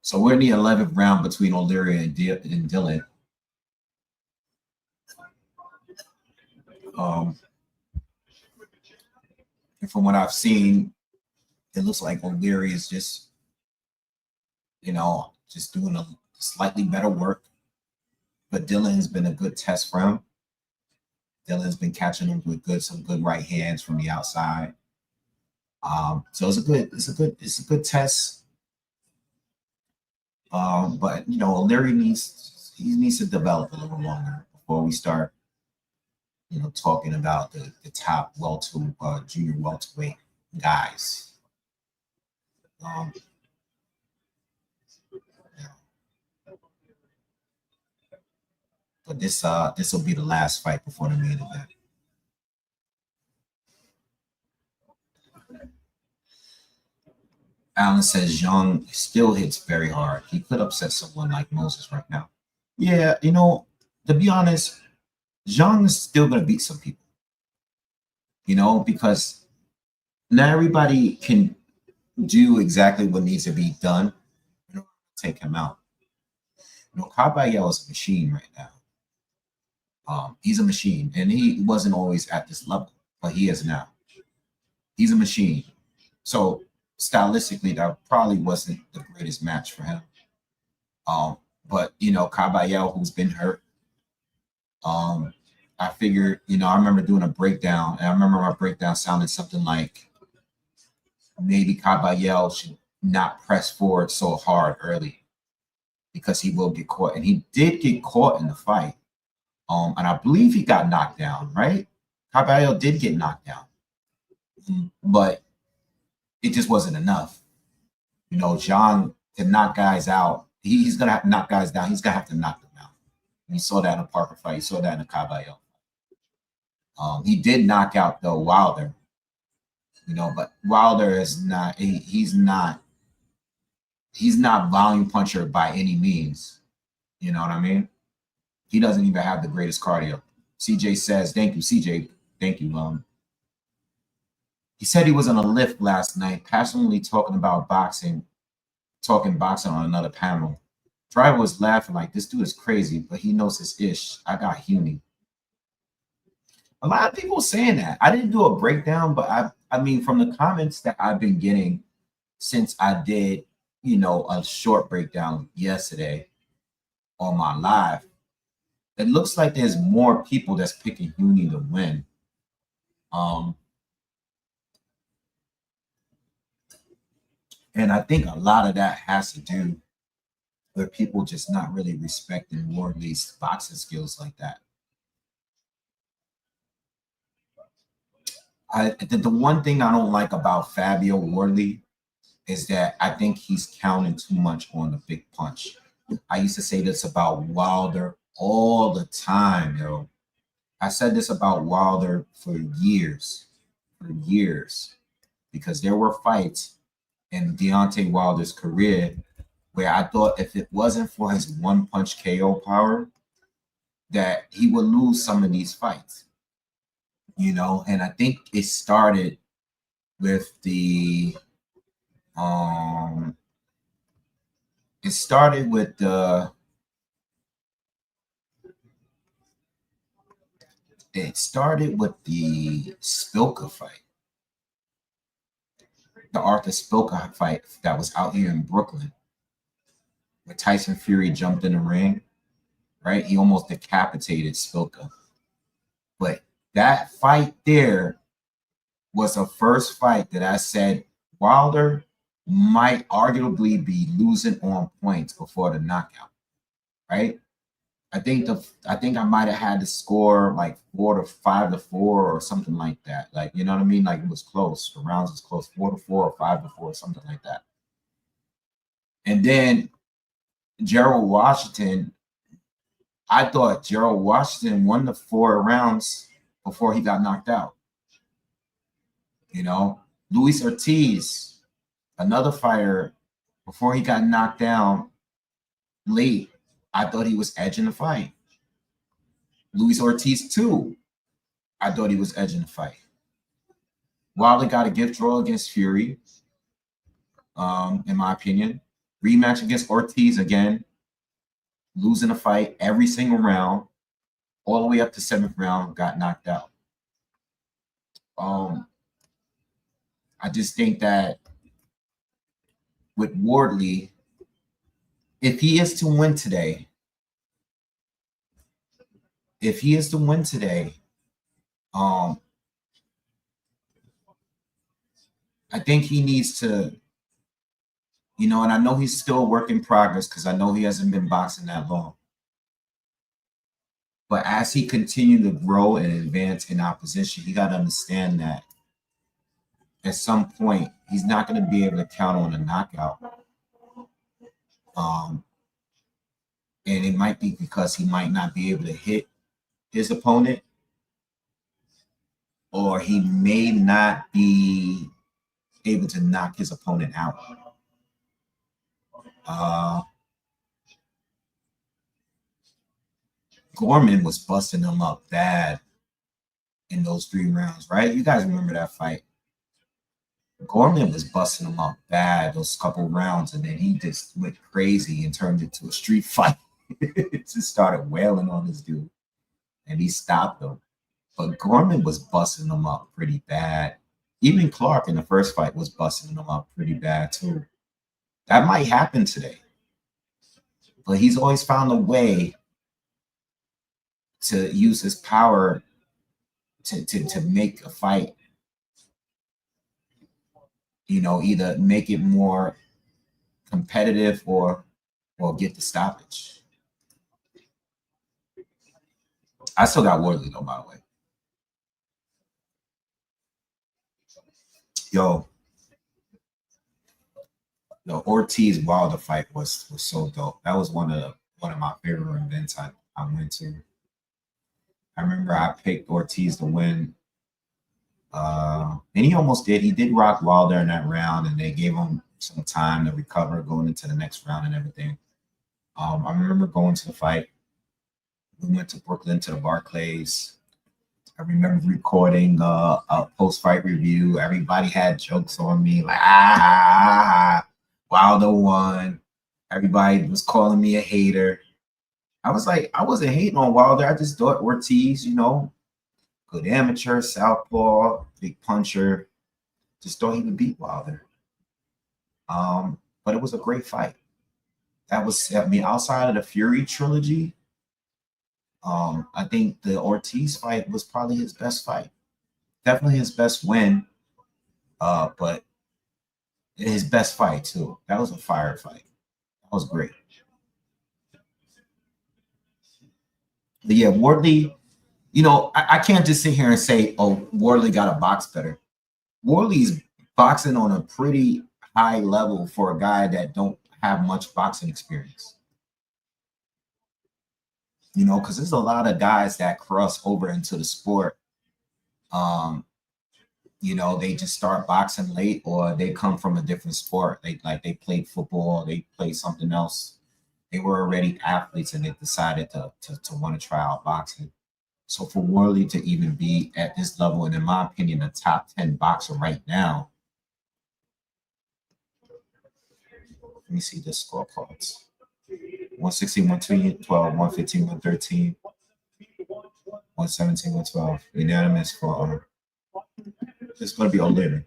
So we're in the 11th round between O'Leary and Dillian. And from what I've seen, it looks like O'Leary is just doing a slightly better work. But Dillian's been a good test for him. Dillian's been catching him with some good right hands from the outside. So it's a good test. But O'Leary needs to develop a little longer before we start talking about the top junior welterweight guys. But this will be the last fight before the main event. Alan says Young still hits very hard. He could upset someone like Moses right now. Yeah, to be honest, Zhang is still going to beat some people. Because not everybody can do exactly what needs to be done. Take him out. Caballero is a machine right now. He's a machine, and he wasn't always at this level, but he is now. He's a machine. So stylistically, that probably wasn't the greatest match for him. But Caballero, who's been hurt, I figured, I remember doing a breakdown, and I remember my breakdown sounded something like maybe Caballero should not press forward so hard early because he will get caught. And he did get caught in the fight. And I believe he got knocked down, right? Caballero did get knocked down. But it just wasn't enough. John to knock guys out, he's gonna have to knock guys down. He's gonna have to knock them out. You saw that in a Parker fight. You saw that in a Caballo. He did knock out though Wilder, but Wilder is not. He's not volume puncher by any means. You know what I mean? He doesn't even have the greatest cardio. CJ says, "Thank you, CJ. Thank you." He said he was on a lift last night, passionately talking boxing on another panel. Driver was laughing like, this dude is crazy, but he knows his ish. I got Huni. A lot of people saying that. I didn't do a breakdown, but I mean, from the comments that I've been getting since I did, a short breakdown yesterday on my live, it looks like there's more people that's picking Huni to win. And I think a lot of that has to do with people just not really respecting Wardley's boxing skills like that. The one thing I don't like about Fabio Wardley is that I think he's counting too much on the big punch. I used to say this about Wilder all the time, yo. I said this about Wilder for years, because there were fights in Deontay Wilder's career where I thought if it wasn't for his one-punch KO power, that he would lose some of these fights. And I think it started with the Spilka fight. The Arthur Spilka fight that was out here in Brooklyn, where Tyson Fury jumped in the ring, right? He almost decapitated Spilka. But that fight there was the first fight that I said Wilder might arguably be losing on points before the knockout, right? I think I might have had the score like 5-4 or something like that. Like, you know what I mean? Like, it was close. The rounds was close, 4-4 or 5-4, something like that. And then Gerald Washington, I thought Gerald Washington won the 4 rounds before he got knocked out. Luis Ortiz, another fighter, before he got knocked down late, I thought he was edging the fight. Luis Ortiz, too, I thought he was edging the fight. Wilder got a gift draw against Fury, in my opinion. Rematch against Ortiz again, losing a fight every single round, all the way up to 7th round, got knocked out. I just think that with Wardley, if he is to win today, I think he needs to, and I know he's still a work in progress because I know he hasn't been boxing that long. But as he continues to grow and advance in opposition, he got to understand that at some point he's not going to be able to count on a knockout. And it might be because he might not be able to hit his opponent, or he may not be able to knock his opponent out. Gorman was busting him up bad in those 3 rounds, right? You guys remember that fight? Gorman was busting him up bad those couple rounds, and then he just went crazy and turned it to a street fight. Just started wailing on this dude, and he stopped him. But Gorman was busting him up pretty bad. Even Clark in the first fight was busting him up pretty bad too. That might happen today, but he's always found a way to use his power to make a fight, either make it more competitive or get the stoppage. I still got Warley though, by the way. Yo, The Ortiz Wilder fight was so dope. That was one of my favorite events I went to. I remember I picked Ortiz to win. And he almost did. He did rock Wilder in that round, and they gave him some time to recover going into the next round and everything. I remember going to the fight. We went to Brooklyn to the Barclays. I remember recording a post-fight review. Everybody had jokes on me, like, Wilder won. Everybody was calling me a hater. I was like, I wasn't hating on Wilder. I just thought Ortiz, you know, good amateur, southpaw, big puncher. Just thought he would beat Wilder. But it was a great fight. That was, I mean, outside of the Fury trilogy, I think the Ortiz fight was probably his best fight. Definitely his best win. But his best fight too. That was a fire fight. That was great. But yeah, Wardley, you know, I can't just sit here and say, oh, Warley got to box better. Warley's boxing on a pretty high level for a guy that don't have much boxing experience. You know, because there's a lot of guys that cross over into the sport. You know, they just start boxing late, or they come from a different sport. They played football, they played something else. They were already athletes, and they decided to want to try out boxing. So for Warley to even be at this level, and in my opinion, a top 10 boxer right now. Let me see the scorecards. 160, 112, 115, 113, 117, 112. Unanimous for it's going to be O'Leary.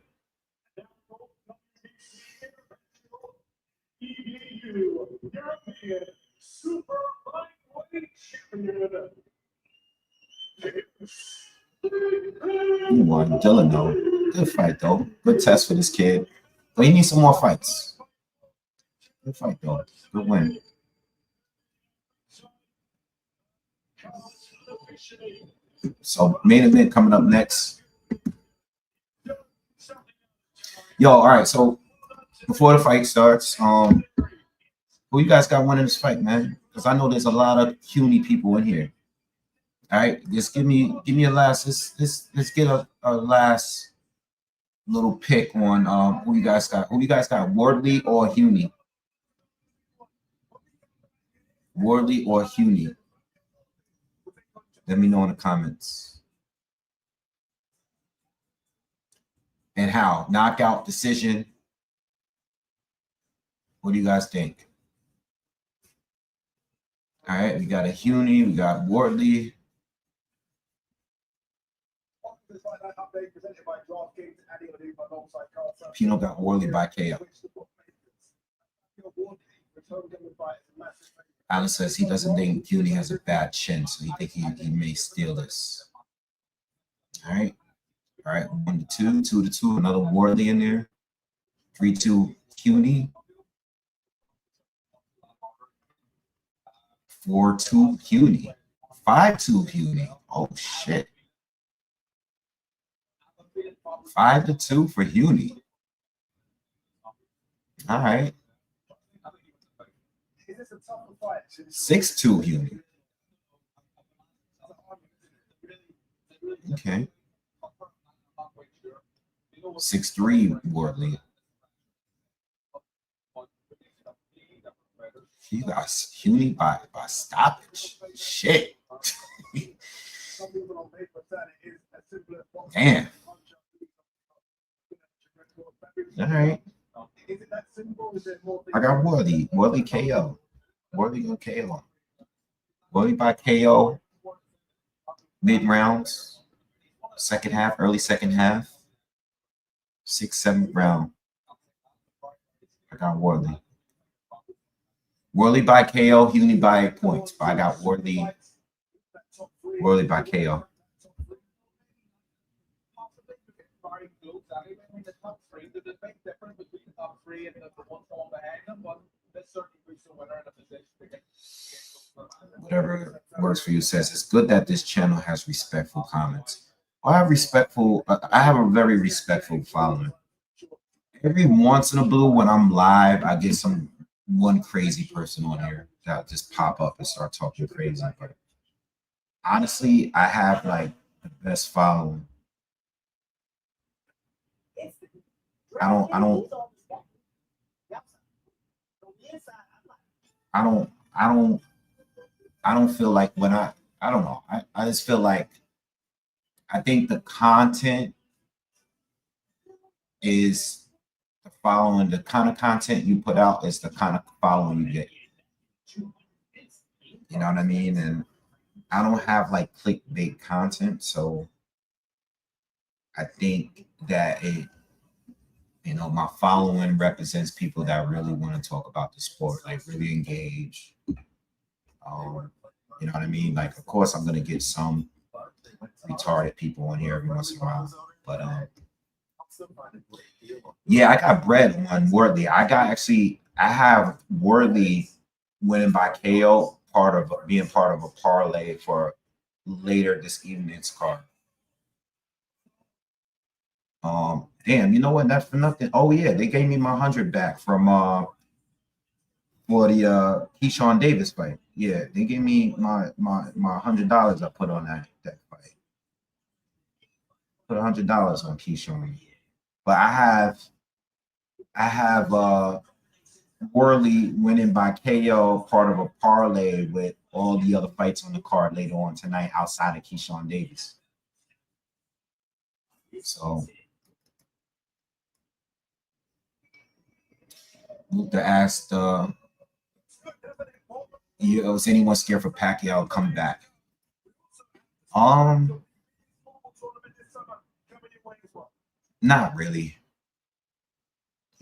You won. Dillian, though. Good fight, though. Good test for this kid. But he needs some more fights. Good fight, though. Good win. So, main event coming up next. Yo, all right. So, before the fight starts, who you guys got winning this fight, man? Because I know there's a lot of Huni people in here. All right, just give me a last. Let's get a last little pick on who you guys got. Who you guys got, Wardley or Huni? Wardley or Huni? Let me know in the comments. And how? Knockout, decision? What do you guys think? All right, we got a Huni, we got Wardley. Pino got Warley by KO. Alan says he doesn't think Huni has a bad chin, so he think he may steal this. All right. 1-2, 2-2, another Warley in there. 3-2 Huni. 4-2 Huni. 5-2 Huni. Oh shit. 5-2 for Huni. All right. 6-2 Huni. Okay. 6-3 Wardley. He got Huni by stoppage. Shit. Damn. All right. I got Warley. Warley KO. Warley on KO. Warley by KO. Mid rounds. Second half, early second half. 6th, 7th round. I got Warley. Warley by KO, Huni by points. But I got Warley by KO. Whatever works for you. Says it's good that this channel has respectful comments. I have a very respectful following. Every once in a blue, when I'm live, I get one crazy person on here that just pop up and start talking crazy. But honestly, I have like the best following. I don't, I don't, I don't, I don't, I don't feel like when I don't know. I just feel like I think the content is the following. The kind of content you put out is the kind of following you get. You know what I mean? And I don't have like clickbait content, so I think that my following represents people that really want to talk about the sport, like really engage. You know what I mean? Like, of course, I'm gonna get some retarded people on here every once in a while, but yeah, I got bread on Wardley. I have Wardley winning by KO, being part of a parlay for later this evening's card. Damn, you know what? Not for nothing. Oh yeah, they gave me my 100 back from for the Keyshawn Davis fight. Yeah, they gave me my $100 I put on that fight. Put $100 on Keyshawn. But I have Warley winning by KO, part of a parlay with all the other fights on the card later on tonight outside of Keyshawn Davis. So Luther asked, was anyone scared for Pacquiao coming back? Not really.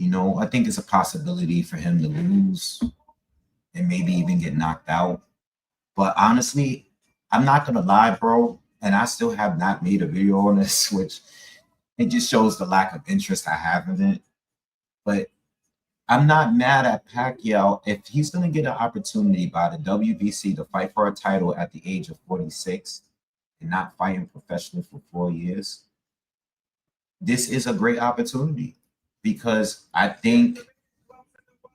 I think it's a possibility for him to lose and maybe even get knocked out. But honestly, I'm not gonna lie, bro, and I still have not made a video on this, which it just shows the lack of interest I have in it. But I'm not mad at Pacquiao if he's gonna get an opportunity by the WBC to fight for a title at the age of 46 and not fighting professionally for 4 years. This is a great opportunity because I think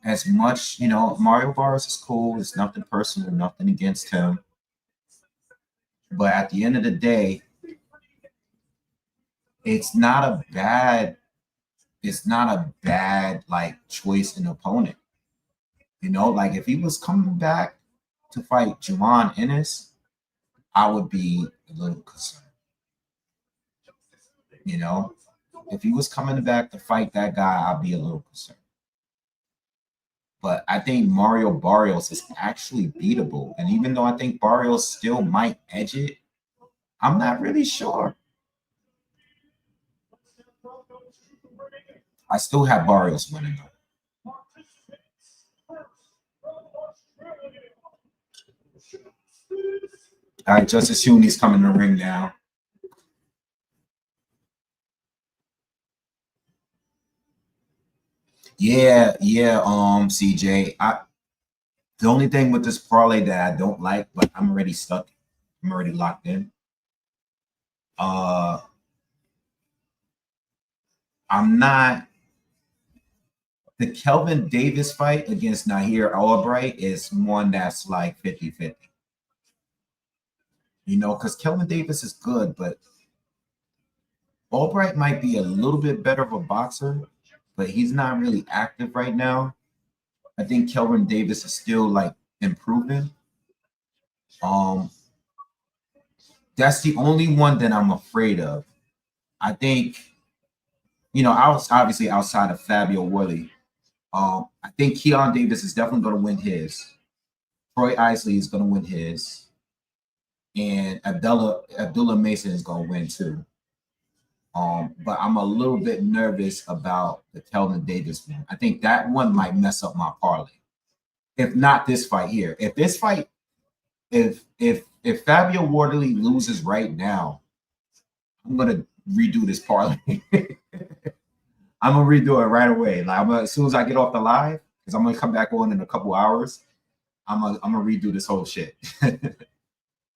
as much, Mario Barros is cool. It's nothing personal, nothing against him. But at the end of the day, it's not a bad like choice in opponent. Like if he was coming back to fight Juwan Ennis, I would be a little concerned. If he was coming back to fight that guy, I'd be a little concerned. But I think Mario Barrios is actually beatable. And even though I think Barrios still might edge it, I'm not really sure. I still have Barrios winning though. All right, Justis Huni's coming to the ring now. Yeah, CJ. The only thing with this parlay that I don't like, but I'm already stuck. I'm already locked in. I'm not. The Kelvin Davis fight against Nahir Albright is one that's like 50-50. Because Kelvin Davis is good, but Albright might be a little bit better of a boxer, but he's not really active right now. I think Kelvin Davis is still like improving. That's the only one that I'm afraid of. I think, obviously outside of Fabio Wardley, I think Keon Davis is definitely going to win his. Troy Isley is going to win his, and Abdullah Mason is going to win too. But I'm a little bit nervous about the Kelvin Davis one. I think that one might mess up my parlay. If not this fight here, if Fabio Wardley loses right now, I'm gonna redo this parlay. I'm gonna redo it right away. Like as soon as I get off the live, because I'm gonna come back on in a couple hours. I'm gonna redo this whole shit.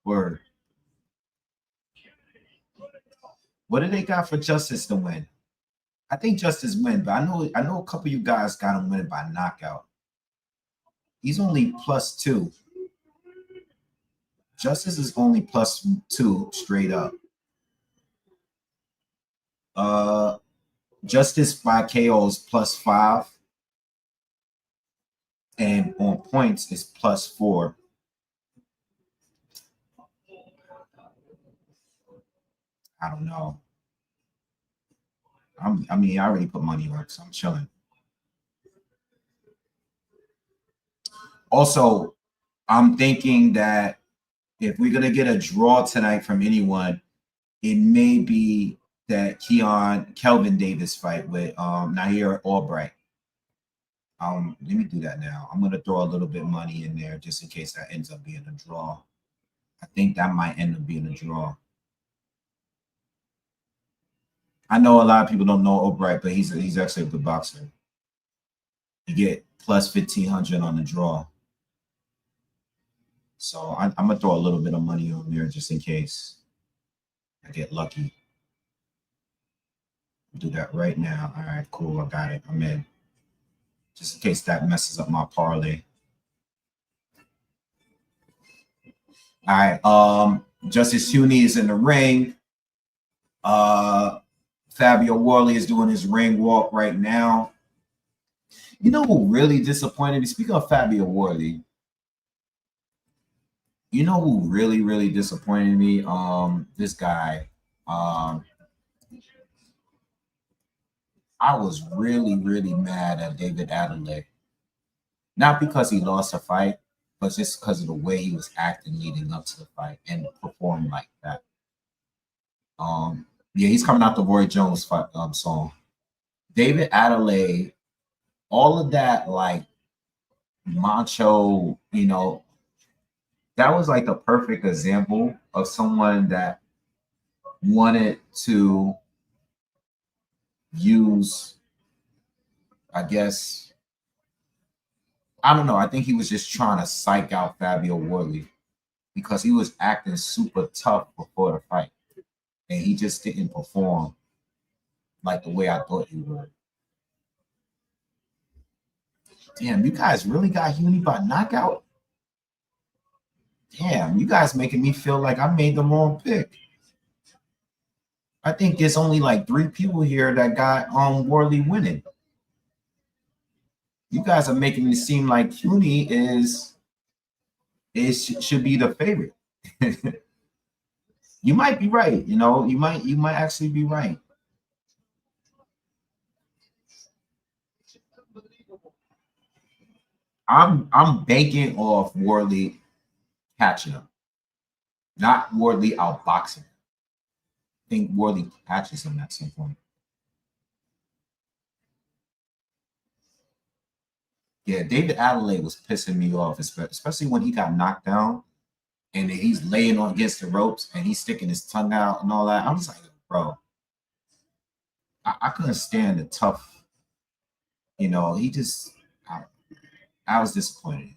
Word. What do they got for Justis to win? I think Justis win, but I know a couple of you guys got him winning by knockout. He's only +2. Justis is only +2 straight up. Justis by KO is +5. And on points is +4. I don't know. I mean, I already put money on it, so I'm chilling. Also, I'm thinking that if we're gonna get a draw tonight from anyone, it may be that Kelvin Davis fight with Nair Albright. Let me do that now. I'm gonna throw a little bit of money in there just in case that ends up being a draw. I think that might end up being a draw. I know a lot of people don't know Albright, but he's actually a good boxer. You get +1500 on the draw. So I'm gonna throw a little bit of money on there just in case I get lucky. I'll do that right now. All right, cool. I got it. I'm in. Just in case that messes up my parlay. All right. Justis Huni is in the ring. Fabio Wardley is doing his ring walk right now. You know who really disappointed me? Speaking of Fabio Wardley, you know who really, really disappointed me? This guy. I was really, really mad at David Adelaide. Not because he lost a fight, but just because of the way he was acting leading up to the fight and performed like that. Yeah, he's coming out the Roy Jones fight, song. David Adelaide, all of that like macho, you know, that was like the perfect example of someone that wanted to use, I guess, I don't know. I think he was just trying to psych out Fabio Wardley because he was acting super tough before the fight. And he just didn't perform like the way I thought he would. Damn, you guys really got Huni by knockout? Damn, you guys making me feel like I made the wrong pick. I think there's only like 3 people here that got Warley winning. You guys are making it seem like Huni should be the favorite. You might be right, you know. You might actually be right. I'm banking off Warley catching him, not Warley outboxing him. I think Warley catches him at some point. Yeah, David Adelaide was pissing me off, especially when he got knocked down and he's laying on against the ropes and he's sticking his tongue out and all that. I'm just like, bro, I couldn't stand the tough, you know, he just, I was disappointed.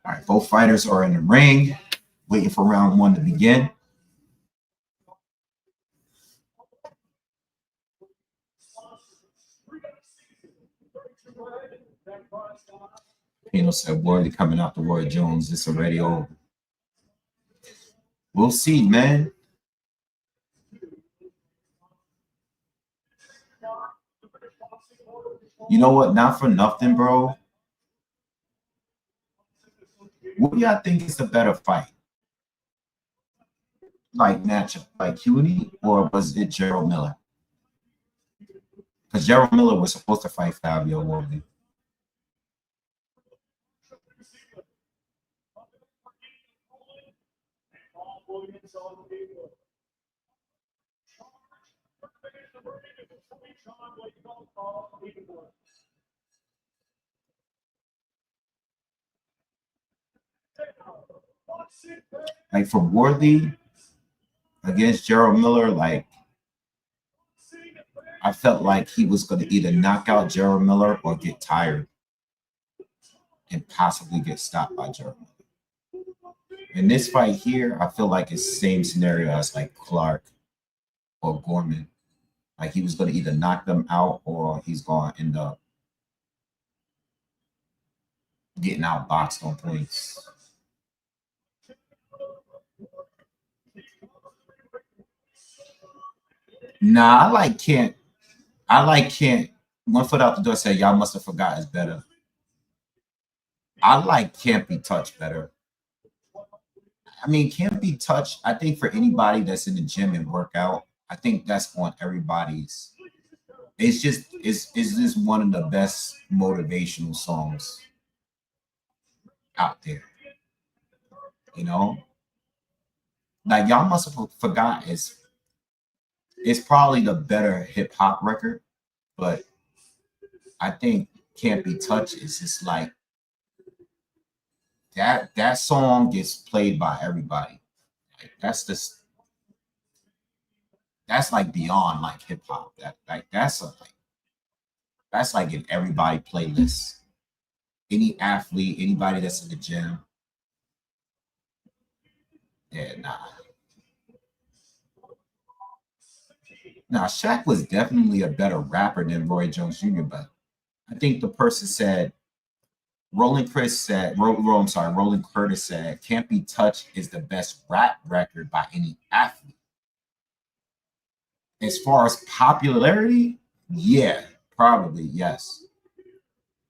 All right, both fighters are in the ring, waiting for round 1 to begin. Pino said Warley coming out to Roy Jones. It's already over. We'll see, man. You know what? Not for nothing, bro. What do y'all think is the better fight? Like matchup, like Huni, or was it Gerald Miller? Because Gerald Miller was supposed to fight Fabio Wardley. Like for Wardley against Gerald Miller, like I felt like he was going to either knock out Gerald Miller or get tired. and possibly get stopped by German. In this fight here, I feel like it's the same scenario as like Clark or Gorman. Like he was going to either knock them out or he's going to end up getting outboxed on points. Nah, I like Kent. I like Kent. 1 foot out the door said, y'all must have forgot is better. I like Can't Be Touched better. I mean, Can't Be Touched, I think for anybody that's in the gym and workout, I think that's on everybody's. It's just one of the best motivational songs out there. You know? Like y'all must have forgot it's probably the better hip hop record, but I think Can't Be Touched is just like that song gets played by everybody. Like, that's like beyond like hip hop. That's like in everybody playlist. Any athlete, anybody that's in the gym. Yeah, nah, Shaq was definitely a better rapper than Roy Jones Jr., but I think the person said Roland Curtis said, Can't Be Touched is the best rap record by any athlete. As far as popularity, yeah, probably, yes.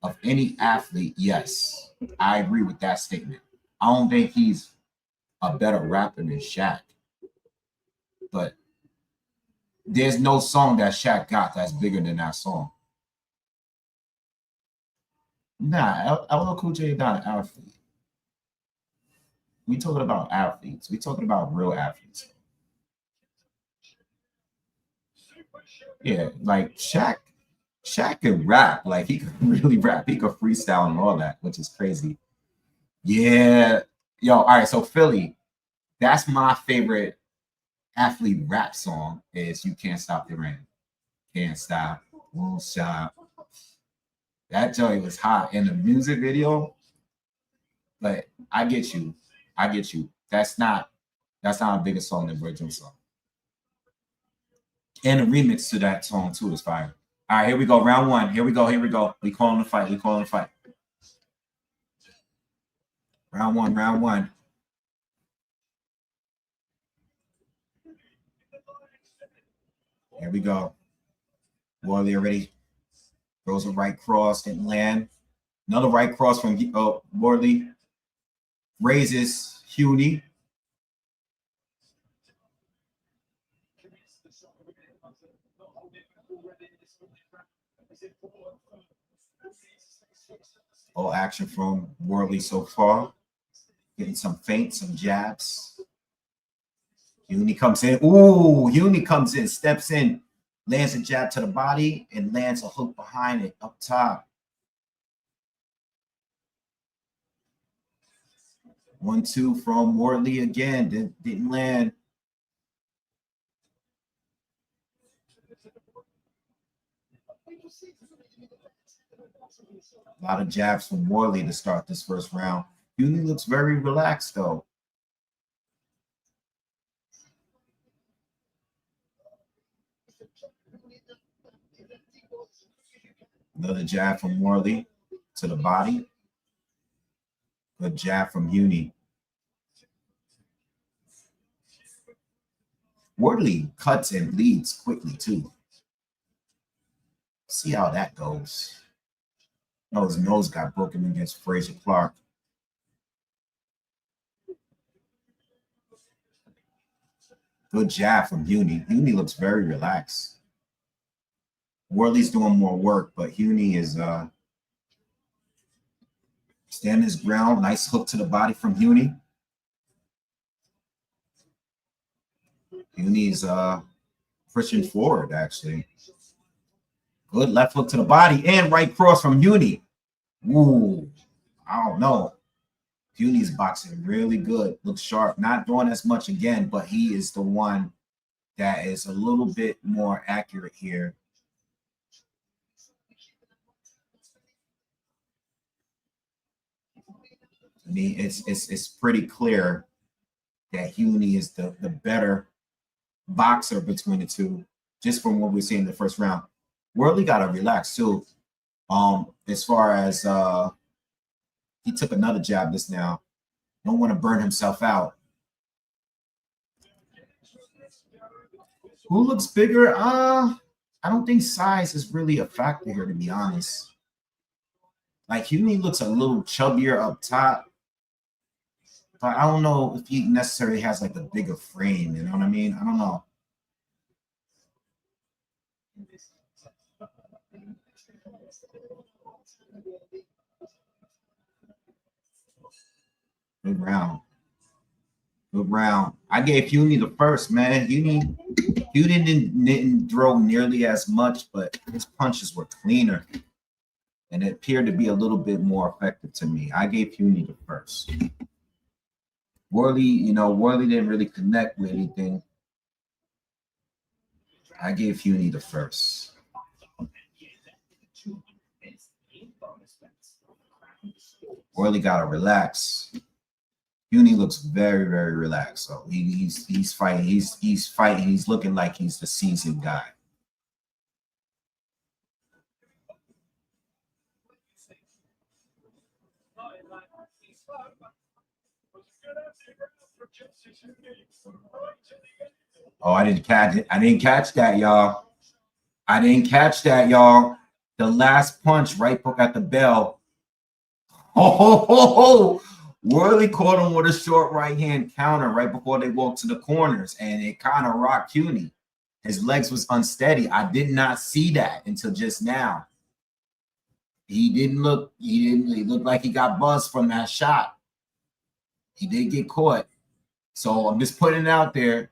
Of any athlete, yes. I agree with that statement. I don't think he's a better rapper than Shaq. But there's no song that Shaq got that's bigger than that song. Nah, LL Cool J is not an athlete. We talking about athletes. We talking about real athletes. Yeah, like Shaq can rap. Like he can really rap. He could freestyle and all that, which is crazy. Yeah. Yo, all right. So Philly, that's my favorite athlete rap song is You Can't Stop the Rain. Can't stop, won't stop. That joint was hot in the music video. But I get you. I get you. That's not a bigger song than Virgin song. And the remix to that song too is fire. All right, here we go. Round one. Here we go. We calling the fight. Round one. Here we go. Warley already throws a right cross, didn't land. Another right cross from Warley. Raises Huni. All action from Warley so far. Getting some feints, some jabs. Huni comes in. Ooh, Huni comes in, steps in, lands a jab to the body, and lands a hook behind it up top. 1-2 from Warley again. Didn't land. A lot of jabs from Warley to start this first round. Huni looks very relaxed though. Another jab from Warley to the body. Good jab from Huni. Wardley cuts and bleeds quickly too. See how that goes. Oh, his nose got broken against Frazier Clark. Good jab from Huni. Huni looks very relaxed. Warley's doing more work, but Huni is standing his ground. Nice hook to the body from Huni. Huni's pushing forward, actually. Good left hook to the body and right cross from Huni. Ooh, I don't know. Huni's boxing really good. Looks sharp. Not doing as much again, but he is the one that is a little bit more accurate here. I mean, it's pretty clear that Huni is the better boxer between the two, just from what we're seeing in the first round. Warley got to relax too. As far as he took another jab just now. Don't want to burn himself out. Who looks bigger? I don't think size is really a factor here, to be honest. Like Huni looks a little chubbier up top, but I don't know if he necessarily has like a bigger frame. You know what I mean? I don't know. Good round. Good round. I gave Huni the first, man. Huni didn't throw nearly as much, but his punches were cleaner. And it appeared to be a little bit more effective to me. I gave Huni the first. Warley, Warley didn't really connect with anything. I gave Huni the first. Warley gotta relax. Huni looks very, very relaxed. So he's fighting. He's fighting. He's looking like he's the seasoned guy. Oh, I didn't catch it. I didn't catch that, y'all. I didn't catch that, y'all. The last punch right at the bell. Oh, Warley caught him with a short right hand counter right before they walked to the corners, and it kind of rocked Huni. His legs was unsteady. I did not see that until just now. He looked like he got buzzed from that shot. He did get caught. So I'm just putting it out there.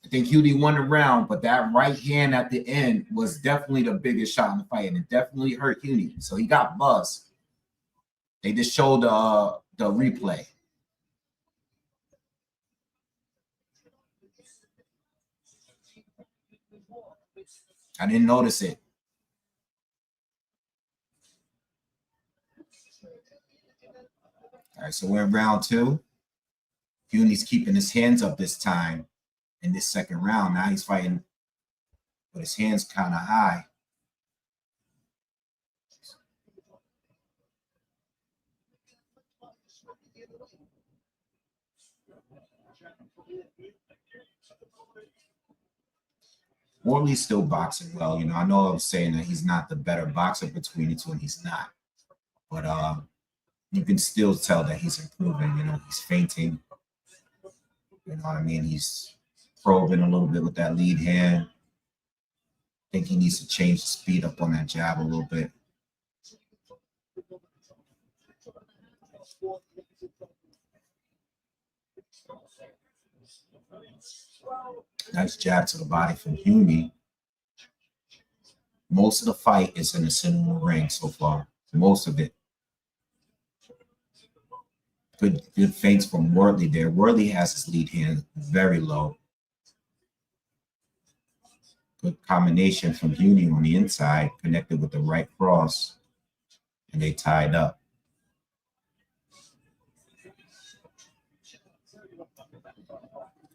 I think Huni won the round, but that right hand at the end was definitely the biggest shot in the fight, and it definitely hurt Huni. So he got buzzed. They just showed the replay. I didn't notice it. All right, so we're in round two. Huni's keeping his hands up this time in this second round. Now he's fighting with his hands kind of high. Warley's still boxing well. I know I was saying that he's not the better boxer between the two, and he's not. But you can still tell that he's improving. He's feinting. You know what I mean? He's probing a little bit with that lead hand. I think he needs to change the speed up on that jab a little bit. Nice jab to the body from Huni. Most of the fight is in the center of the ring so far. Most of it. Good feints from Warley there. Warley has his lead hand very low. Good combination from Huni on the inside, connected with the right cross, and they tied up.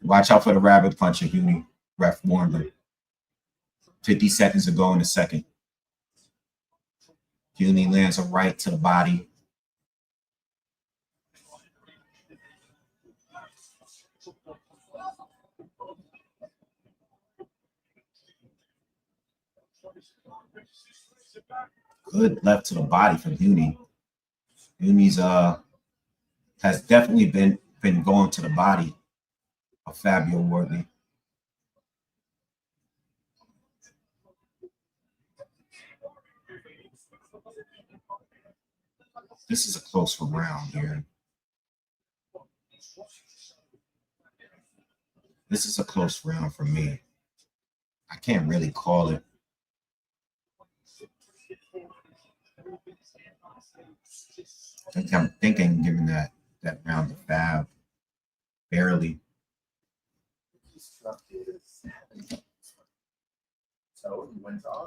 Watch out for the rabbit puncher, Huni. Ref warned him. 50 seconds ago in the second. Huni lands a right to the body. Good left to the body from Huni. Huni's has definitely been going to the body of Fabio Wardley. This is a close round here. This is a close round for me. I can't really call it. I'm thinking giving that round to Fab. Barely.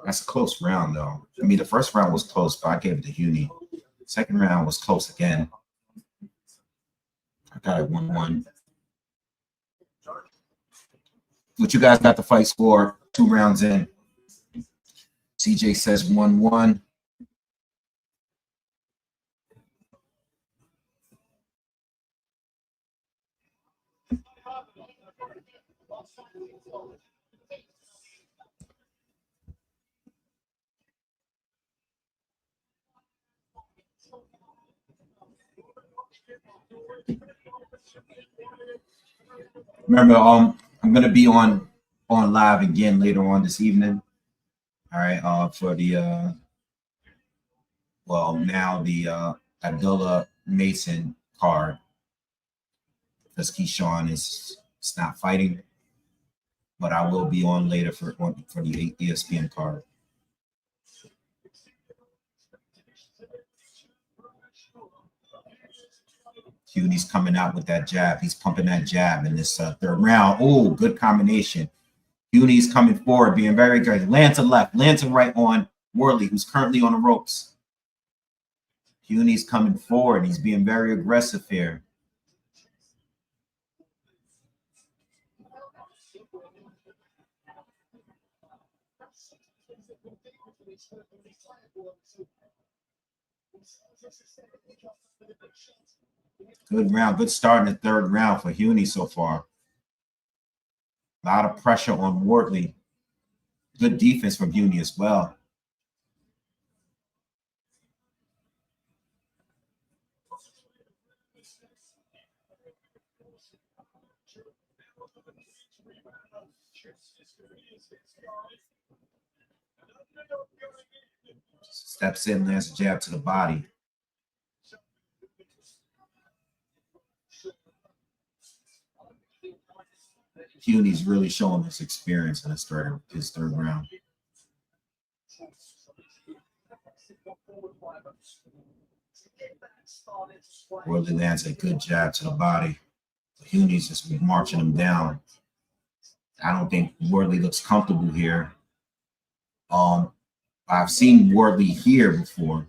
That's a close round, though. I mean, the first round was close, but I gave it to Huni. Second round was close again. I got it 1-1. What you guys got the fight score 2 rounds in? CJ says 1-1. Remember, I'm gonna be on live again later on this evening. All right, for the now the Abdullah Mason card, because Keyshawn is not fighting, but I will be on later for the ESPN card. Huni's coming out with that jab. He's pumping that jab in this third round. Oh, good combination. Huni's coming forward, being very good. Land to left, land to right on Warley, who's currently on the ropes. Huni's coming forward. He's being very aggressive here. Good round. Good start in the third round for Huni so far. A lot of pressure on Wardley. Good defense from Huni as well. Steps in, lands a jab to the body. Huni's really showing his experience in his third round. Wardley lands a good jab to the body. Huni's just marching him down. I don't think Wardley looks comfortable here. I've seen Wardley here before.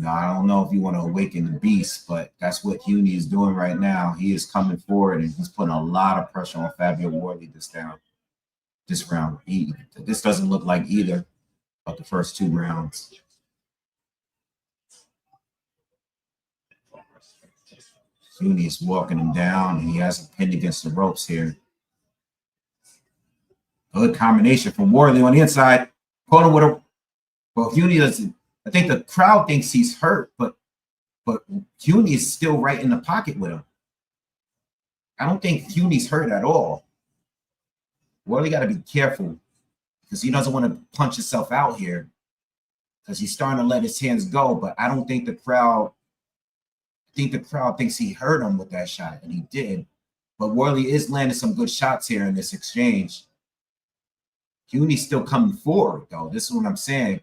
I don't know if you want to awaken the beast, but that's what Huni is doing right now. He is coming forward and he's putting a lot of pressure on Fabio Wardley this round. This doesn't look like either of the first 2 rounds. Huni is walking him down, and he has him pinned against the ropes here. Good combination from Warley on the inside. Caught him with a. Well, Huni doesn't. I think the crowd thinks he's hurt, but Huni is still right in the pocket with him. I don't think Huni's hurt at all. Warley got to be careful because he doesn't want to punch himself out here because he's starting to let his hands go. But I don't think the crowd. I think the crowd thinks he hurt him with that shot, and he did. But Warley is landing some good shots here in this exchange. Huni's still coming forward, though. This is what I'm saying.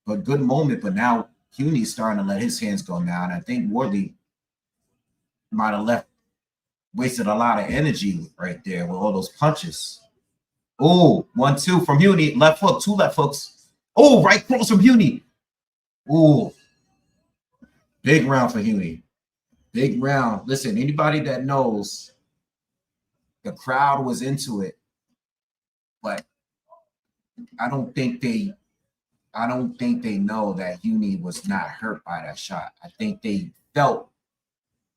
But good moment, but now Huni's starting to let his hands go now. And I think Wardley might have wasted a lot of energy right there with all those punches. Oh, 1-2 from Huni. Left hook, 2 left hooks. Oh, right cross from Huni. Oh, big round for Huni. Big round. Listen, anybody that knows, the crowd was into it, but I don't think they know that Huni was not hurt by that shot. I think they felt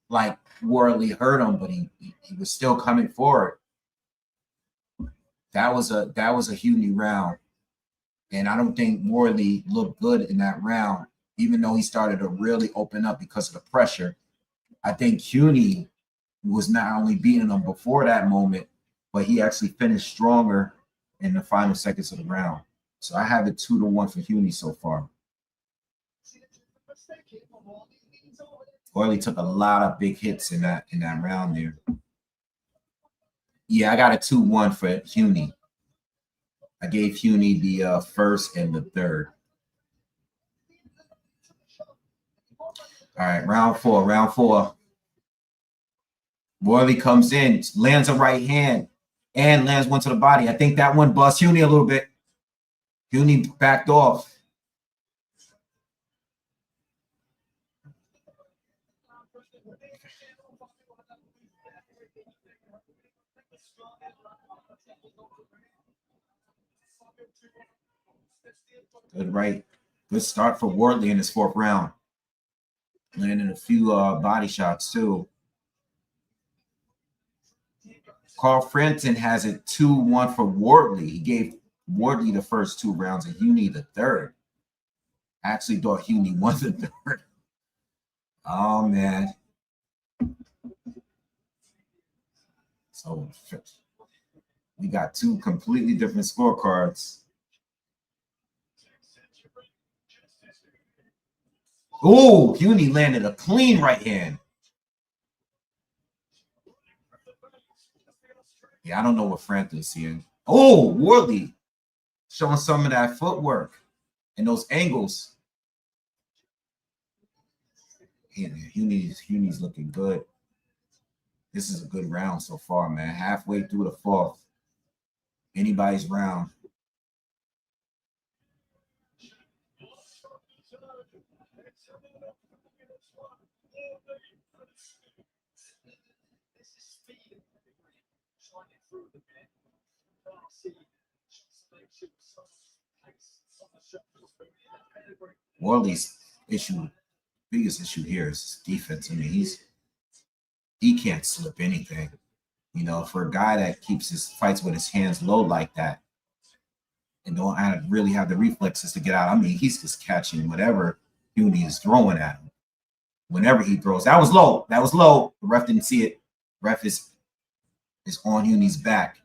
like Warley hurt him, but he was still coming forward. That was a Huni round, and I don't think Warley looked good in that round, even though he started to really open up because of the pressure. I think Huni was not only beating him before that moment, but he actually finished stronger in the final seconds of the round. So I have it 2-1 for Huni so far. Warley took a lot of big hits in that round there. Yeah, I got a 2-1 for Huni. I gave Huni the first and the third. All right, round four. Warley comes in, lands a right hand, and lands one to the body. I think that one busts Huni a little bit. Huni backed off. Good start for Wardley in his 4th round. Landing a few body shots too. Carl Frampton has it 2-1 for Wardley. He gave Wardley the first 2 rounds and Huni the 3rd. I actually thought Huni won the 3rd. Oh, man. So we got 2 completely different scorecards. Oh, Huni landed a clean right hand. Yeah, I don't know what Frampton's seeing. Oh, Warley showing some of that footwork and those angles. Yeah, Huni's looking good. This is a good round so far, man. Halfway through the 4th. Anybody's round. Warley's biggest issue here is defense. I mean, he can't slip anything. You know, for a guy that keeps his fights with his hands low like that and don't really have the reflexes to get out. I mean, he's just catching whatever Huni is throwing at him. Whenever he throws, that was low. That was low. The ref didn't see it. Ref is on Huni's back.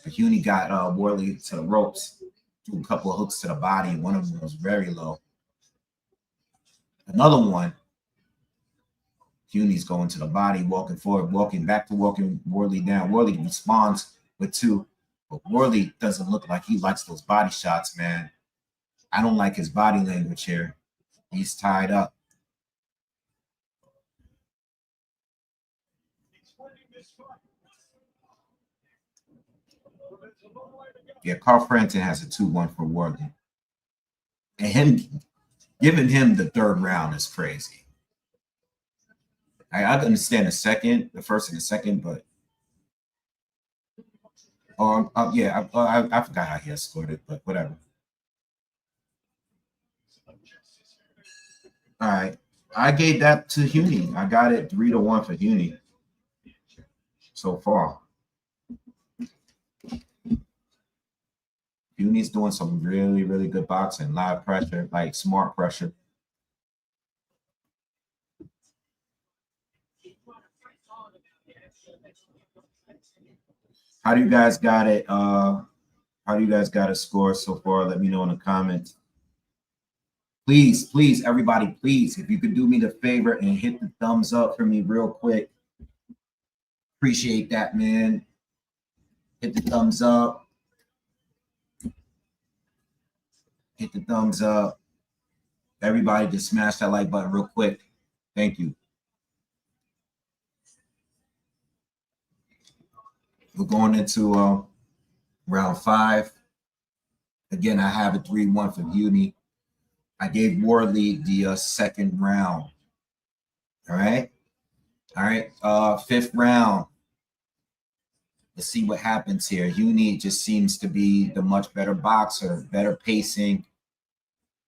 But Huni got Warley to the ropes, threw a couple of hooks to the body. One of them was very low. Another one, Huni's going to the body, walking forward, walking back to walking Warley down. Warley responds with 2, but Warley doesn't look like he likes those body shots, man. I don't like his body language here. He's tied up. Yeah, Carl Frampton has a 2-1 for Warley. And him giving him the 3rd round is crazy. I understand the first and the second, but yeah, I forgot how he had scored it, but whatever. All right, I gave that to Huni. I got it 3-1 for Huni so far. Huni's doing some really, really good boxing, live pressure, like smart pressure. How do you guys got it? How do you guys got a score so far? Let me know in the comments. Please, everybody, please, if you could do me the favor and hit the thumbs up for me real quick. Appreciate that, man. Hit the thumbs up. Hit the thumbs up. Everybody just smash that like button real quick. Thank you. We're going into round 5. Again, I have a 3-1 for Huni. I gave Warley the 2nd round. All right. 5th round. Let's see what happens here. Huni just seems to be the much better boxer, better pacing,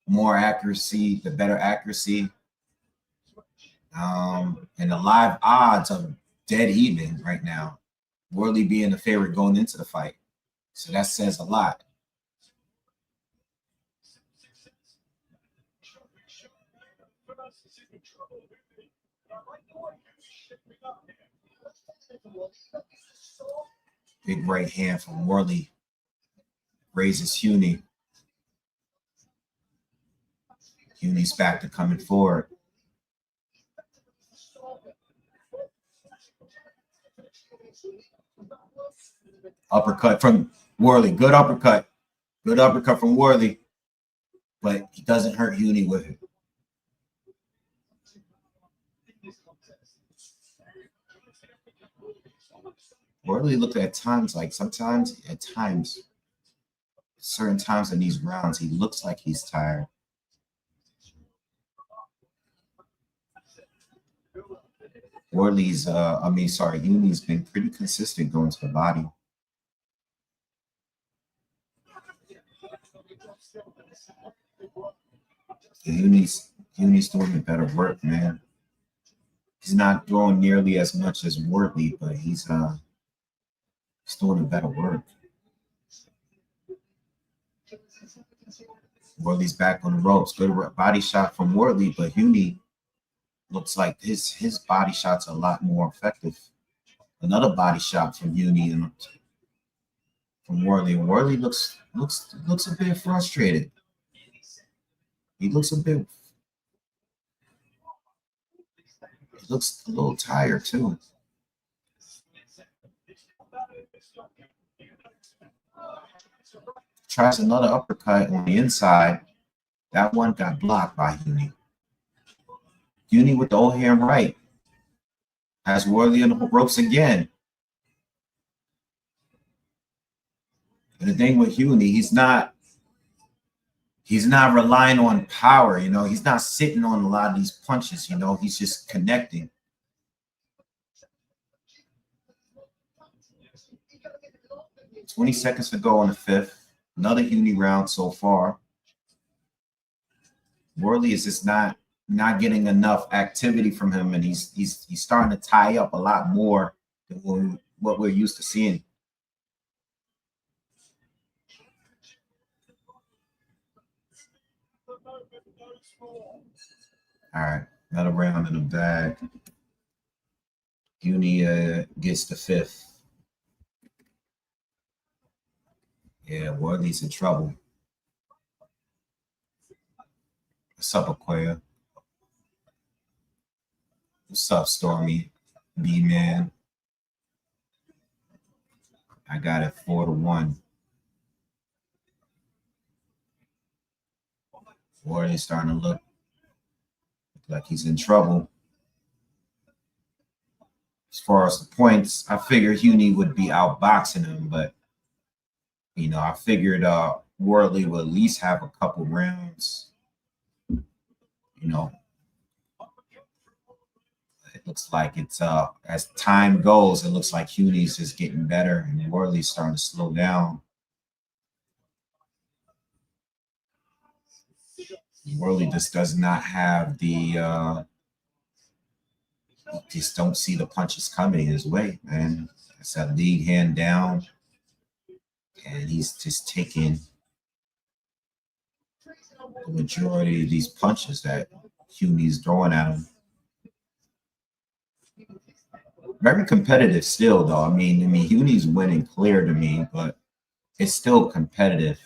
more accuracy, the better accuracy. And the live odds are dead even right now. Warley being the favorite going into the fight. So that says a lot. Big right hand from Warley. Raises Huni. Huni's back to coming forward. Uppercut from Warley. Good uppercut. Good uppercut from Warley. But he doesn't hurt Huni with it. Warley looked at times like sometimes, at times, certain times in these rounds, he looks like he's tired. Huni's been pretty consistent going to the body. Huni's doing the better work, man. He's not throwing nearly as much as Wardley, but he's doing the better work. Wardley's back on the ropes. Good body shot from Warley, but Huni looks like his body shots are a lot more effective. Another body shot from Huni and from Warley. And Warley looks a bit frustrated. He looks a little tired too. Tries another uppercut on the inside. That one got blocked by Huni. Huni with the old hand right. Has Warley on the ropes again. And the thing with Huni, he's not relying on power, you know. He's not sitting on a lot of these punches, you know. He's just connecting. $20 seconds to go in the fifth. Another Huni round so far. Warley is just not getting enough activity from him, and he's starting to tie up a lot more than what we're used to seeing. All right, another round in the bag. Huni gets the fifth. Yeah, Warley's in trouble. What's up, Aquia? What's up, Stormy? B-Man. I got it 4-1. Warley's starting to look like he's in trouble. As far as the points, I figured Huni would be outboxing him, but you know, I figured Warley will at least have a couple rounds. You know, it looks like it's as time goes, it looks like Huni's just getting better and Warley's starting to slow down. Warley just does not have the just don't see the punches coming his way, man. It's a lead hand down. And he's just taking the majority of these punches that Huni's throwing at him. Very competitive still, though. I mean, Huni's winning clear to me, but it's still competitive.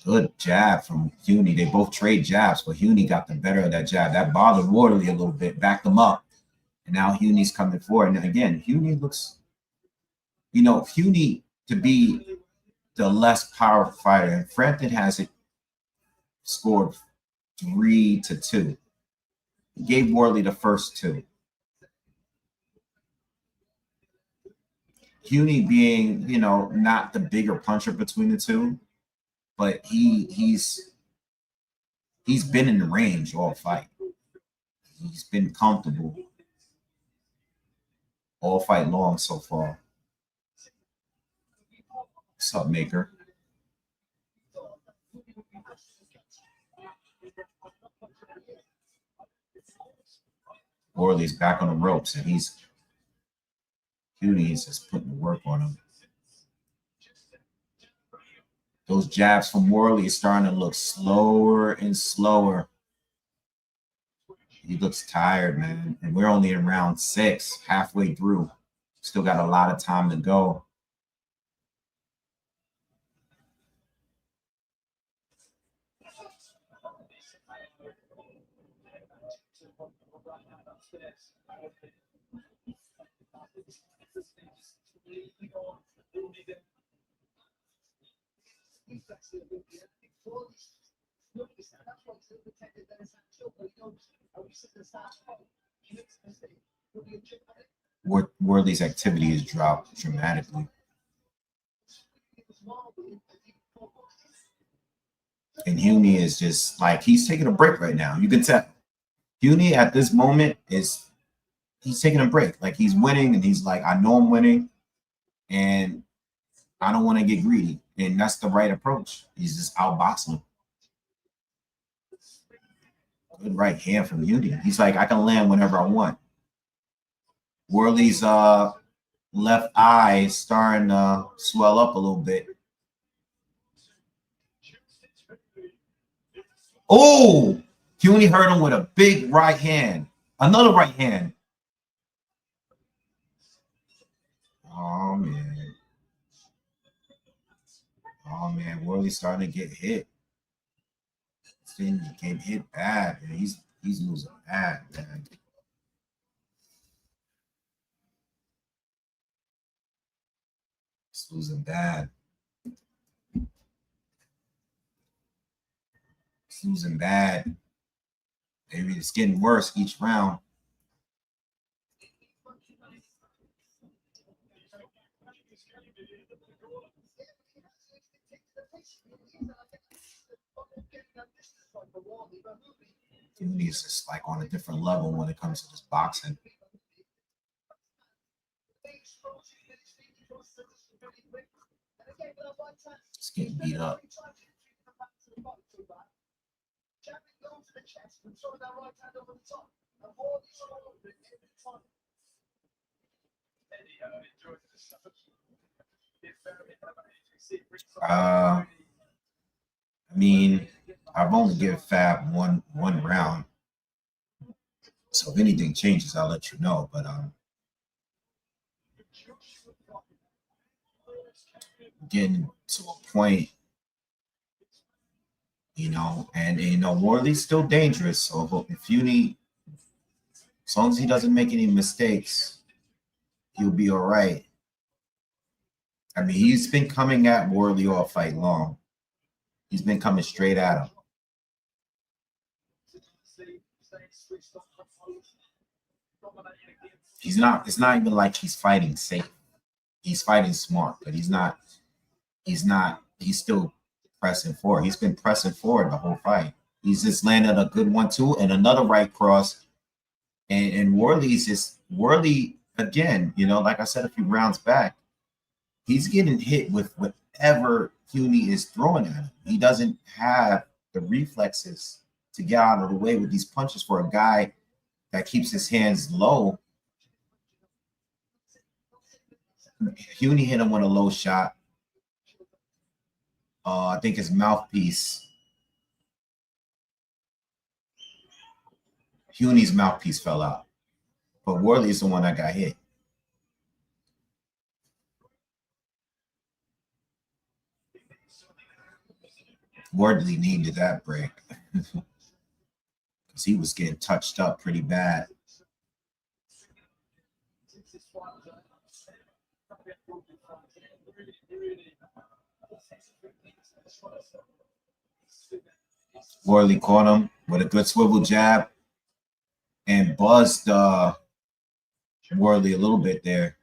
Good jab from Huni. They both trade jabs, but Huni got the better of that jab. That bothered Warley a little bit, backed him up. And now Huni's coming forward. And again, Huni looks, you know, Huni to be the less powerful fighter. Frampton has it scored 3-2. He gave Warley the first two. Huni being, you know, not the bigger puncher between the two, but he's been in the range all fight. He's been comfortable all fight long so far. What's up, Maker? Warley's back on the ropes, and Huni is just putting the work on him. Those jabs from Warley is starting to look slower and slower. He looks tired, man. And we're only in round 6, halfway through. Still got a lot of time to go. Warley's activity has dropped dramatically. And Huni is just like, he's taking a break right now. You can tell. Huni at this moment he's taking a break. Like, he's winning and he's like, I know I'm winning. And I don't want to get greedy. And that's the right approach. He's just outboxing him. Good right hand from Huni. He's like, I can land whenever I want. Warley's left eye is starting to swell up a little bit. Oh, Huni hurt him with a big right hand. Another right hand. Oh, man. Oh, man. Warley's starting to get hit. He getting hit bad, man. He's losing bad, man. He's losing bad. He's losing bad. Maybe it's getting worse each round. He's just like on a different level when it comes to this boxing. It's getting beat up. I mean, I've only given Fab one round, so if anything changes, I'll let you know. But getting to a point, you know, and you know, Warley's still dangerous. So if you need, as long as he doesn't make any mistakes, he'll be all right. I mean, he's been coming at Warley all fight long. He's been coming straight at him. He's not. It's not even like he's fighting safe. He's fighting smart, but he's not. He's still pressing forward. He's been pressing forward the whole fight. He's just landed a good 1-2 and another right cross. And Warley again, you know, like I said a few rounds back, he's getting hit with whatever Huni is throwing at him. He doesn't have the reflexes to get out of the way with these punches for a guy that keeps his hands low. Huni hit him with a low shot. I think his mouthpiece. Huni's mouthpiece fell out. But Warley is the one that got hit. Wardley needed that break. Because he was getting touched up pretty bad. Warley caught him with a good swivel jab and buzzed Warley a little bit there.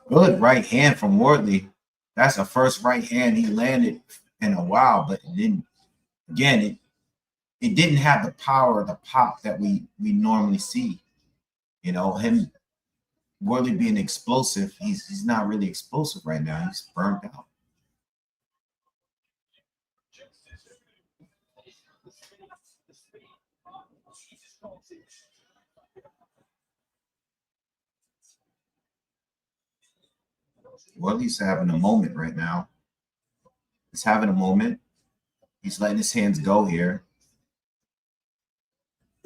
Good right hand from Wardley. That's the first right hand he landed in a while, but then again, it didn't have the power, the pop that we normally see. You know, Warley being explosive, he's not really explosive right now. He's burnt out. Warley's having a moment right now. He's having a moment. He's letting his hands go here.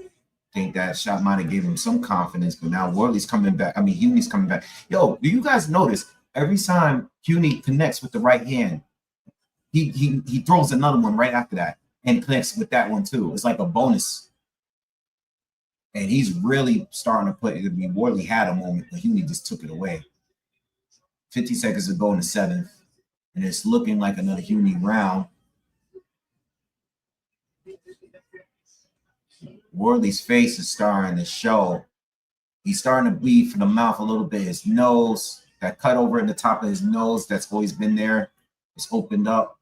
I think that shot might have given him some confidence, but now Warley's coming back. I mean, Huni's coming back. Yo, do you guys notice every time Huni connects with the right hand, he throws another one right after that and connects with that one too. It's like a bonus. And he's really starting to put it. I mean, Warley had a moment, but Huni just took it away. 50 seconds to go in the seventh, and it's looking like another Huni round. Warley's face is starting to show. He's starting to bleed from the mouth a little bit. His nose, that cut over in the top of his nose that's always been there, is opened up.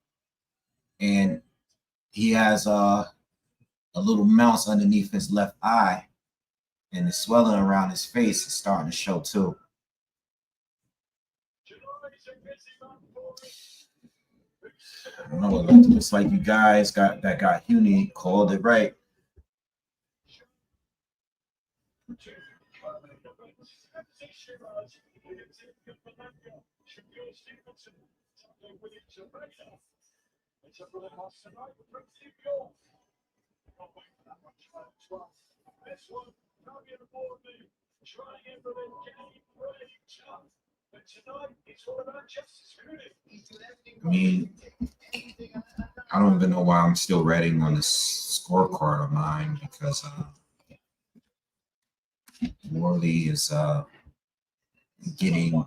And he has a little mouse underneath his left eye, and the swelling around his face is starting to show too. I don't know. It looks like you guys got Huni called it right. I mean, I don't even know why I'm still writing on this scorecard of mine, because Warley is getting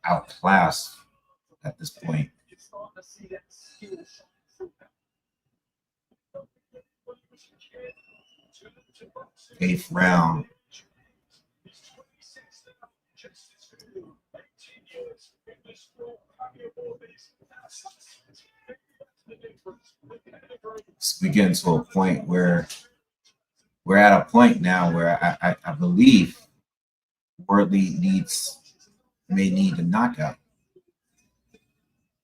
outclassed at this point. 8th round. We get into a point where we're at a point now where I believe Wardley may need a knockout.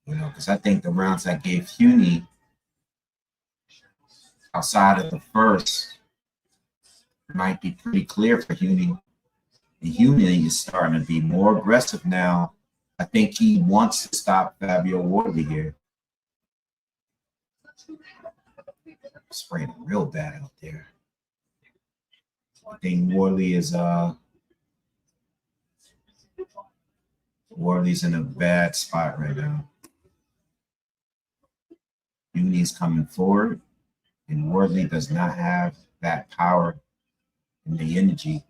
You know, because I think the rounds I gave Huni outside of the first might be pretty clear for Huni. And Huni is starting to be more aggressive now. I think he wants to stop Fabio Wardley here. Spraying real bad out there. I think Warley's in a bad spot right now. Huni's coming forward, and Wardley does not have that power and the energy.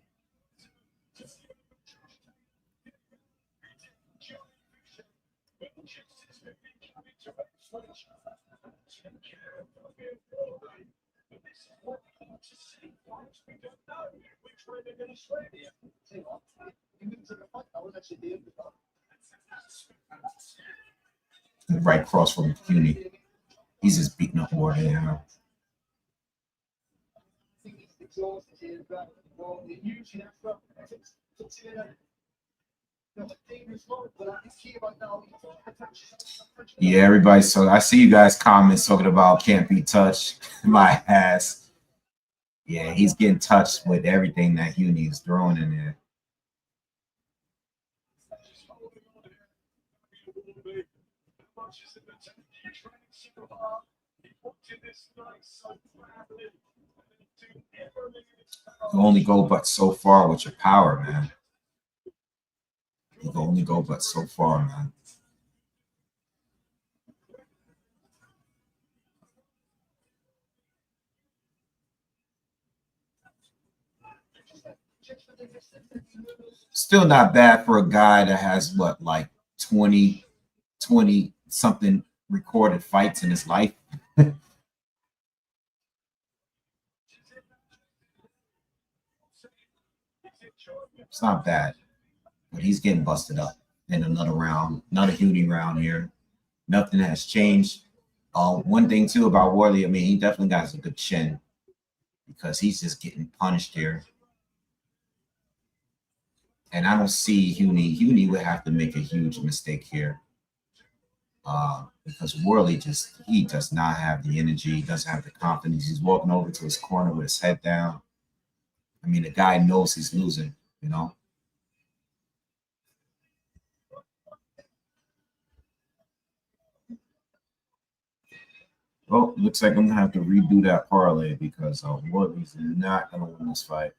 Right cross from Huni. He's just beating up Warley now. Yeah, everybody. So I see you guys comments talking about can't be touched. My ass. Yeah, he's getting touched with everything that Huni is throwing in there. You only go but so far with your power, man. You can only go but so far, man. Still not bad for a guy that has what, like 20 something recorded fights in his life. It's not bad, but he's getting busted up in another round, another Huni round here. Nothing has changed. One thing too about Warley, I mean, he definitely got a good chin because he's just getting punished here. And I don't see Huni. Huni would have to make a huge mistake here. Because Warley he does not have the energy, he doesn't have the confidence. He's walking over to his corner with his head down. I mean, the guy knows he's losing, you know. Well, looks like I'm gonna have to redo that parlay because Warley's not gonna win this fight.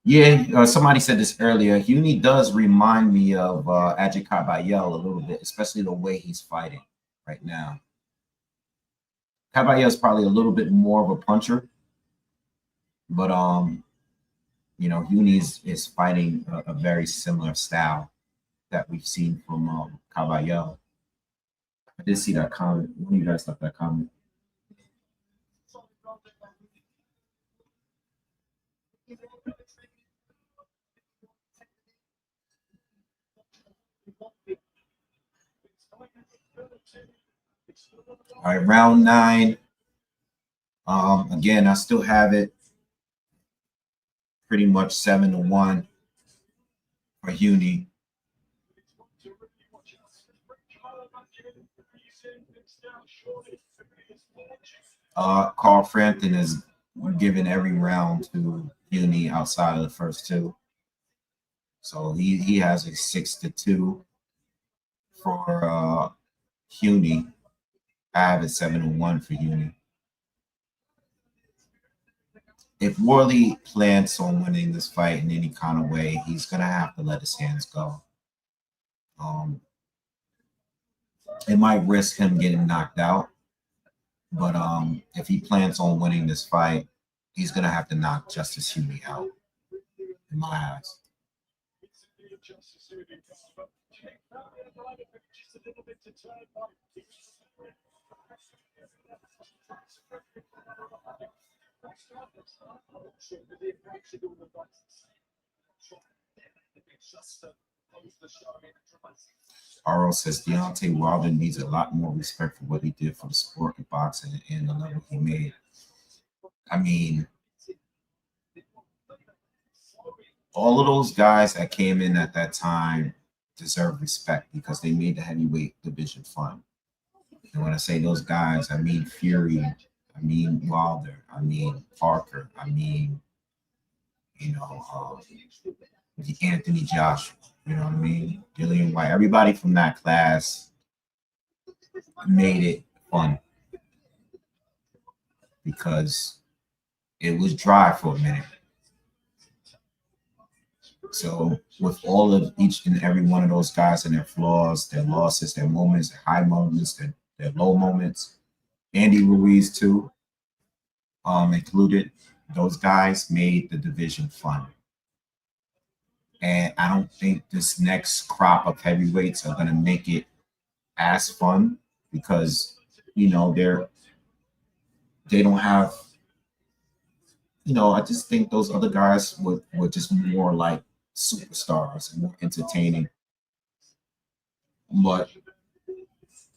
Yeah, somebody said this earlier. Huni does remind me of Ajit Kabayel a little bit, especially the way he's fighting right now. Kabayel is probably a little bit more of a puncher, but you know, Huni is fighting a very similar style that we've seen from Kabayel. I did see that comment. One of you guys left that comment. All right, round 9. Again, I still have it pretty much 7-1 for Huni. Carl Frampton is given every round to Huni outside of the first 2. So he has a 6-2 for Huni. I have it 7-1 for Huni. If Warley plans on winning this fight in any kind of way, he's gonna have to let his hands go. It might risk him getting knocked out, but if he plans on winning this fight, he's gonna have to knock Justis Huni out, in my eyes. Aro says Deontay Wilder needs a lot more respect for what he did for the sport of boxing and the level he made. I mean, all of those guys that came in at that time deserve respect because they made the heavyweight division fun. And when I say those guys, I mean Fury, I mean Wilder, I mean Parker, I mean, Anthony Joshua, you know what I mean? Dillian White, everybody from that class made it fun because it was dry for a minute. So with all of each and every one of those guys and their flaws, their losses, their moments, their high moments, their low moments, Andy Ruiz too, included, those guys made the division fun. And I don't think this next crop of heavyweights are going to make it as fun because, they don't have, I just think those other guys were just more like superstars and more entertaining. But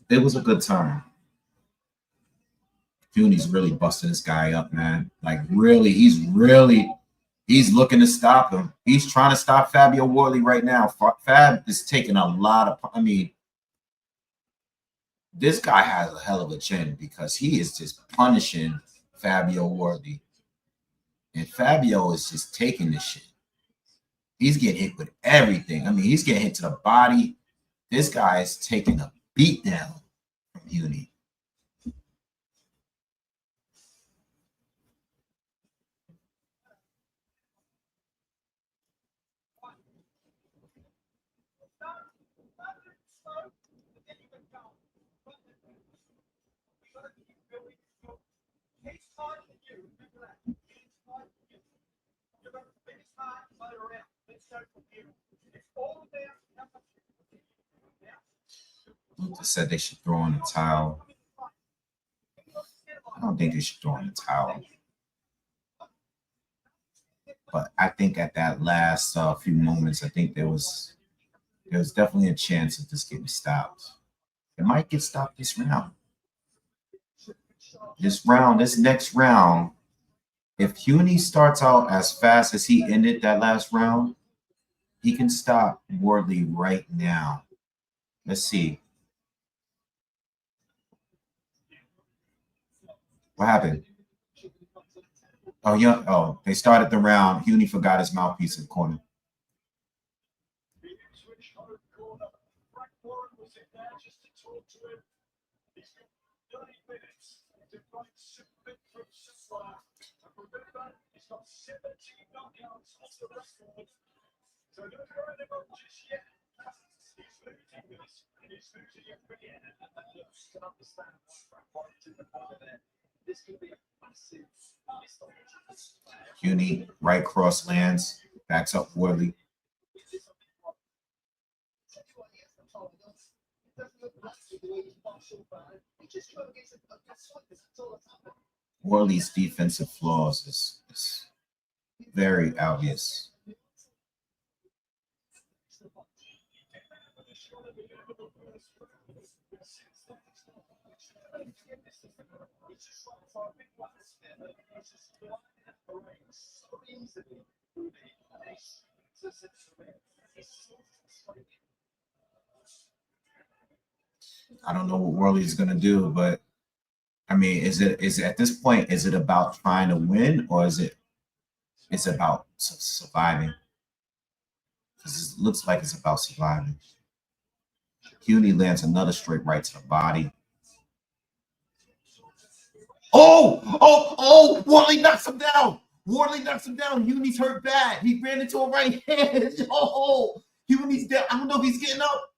it was a good time. Huni's really busting this guy up, man. Like he's looking to stop him. He's trying to stop Fabio Wardley right now. Fab is taking a lot of, this guy has a hell of a chin because he is just punishing Fabio Wardley. And Fabio is just taking this shit. He's getting hit with everything. He's getting hit to the body. This guy is taking a beat down from Huni. Luther said they should throw in the towel. I don't think they should throw in the towel. But I think at that last few moments, I think there was definitely a chance of this getting stopped. It might get stopped this round. This next round, if Huni starts out as fast as he ended that last round, he can stop Wardley right now. Let's see. What happened? Oh, yeah. Oh, they started the round. Huni forgot his mouthpiece in the corner. Huni, right cross lands, backs up Warley. Warley's defensive flaws is very obvious. I don't know what Warley is gonna do, but I mean, is it at this point? Is it about trying to win, or is it's about surviving? Because it looks like it's about surviving. Huni lands another straight right to the body. Oh! Warley knocks him down. Huni's hurt bad. He ran into a right hand. Oh, Huni's down. I don't know if he's getting up.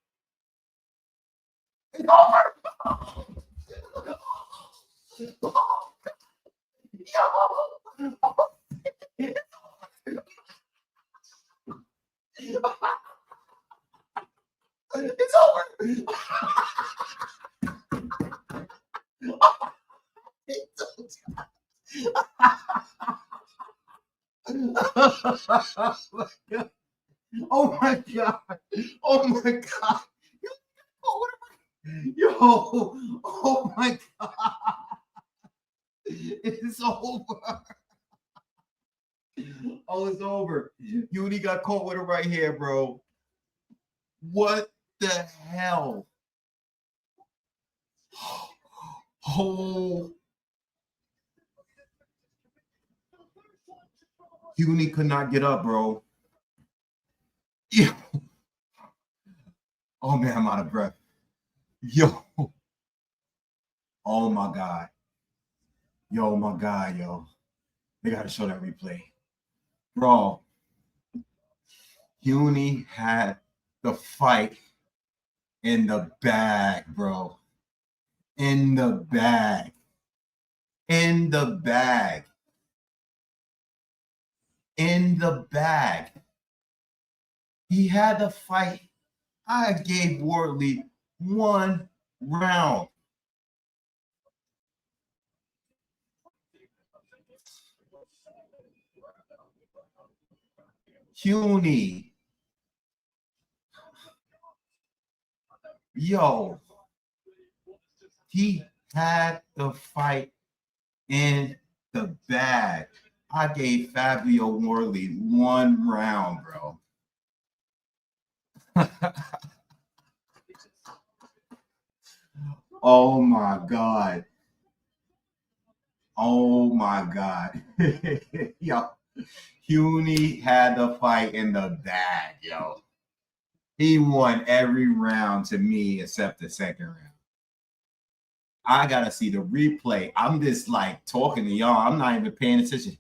It's over. It's over. Oh my god! Oh my god! Yo! Oh my god! It's over. Oh, it's over. Huni got caught with it right here, bro. What the hell? Oh. Huni could not get up, bro. Yeah. Oh man, I'm out of breath. Yo. Oh my god. Yo, my god, yo. They gotta show that replay. Bro. Huni had the fight in the bag, bro. In the bag. In the bag. In the bag. He had the fight. I gave Wardley 1 round. Huni. Yo. He had the fight in the bag. I gave Fabio Wardley 1 round, bro. Oh my god. Oh my god. Yo. Huni had the fight in the bag, yo. He won every round to me except the second round. I gotta see the replay. I'm just like talking to y'all. I'm not even paying attention.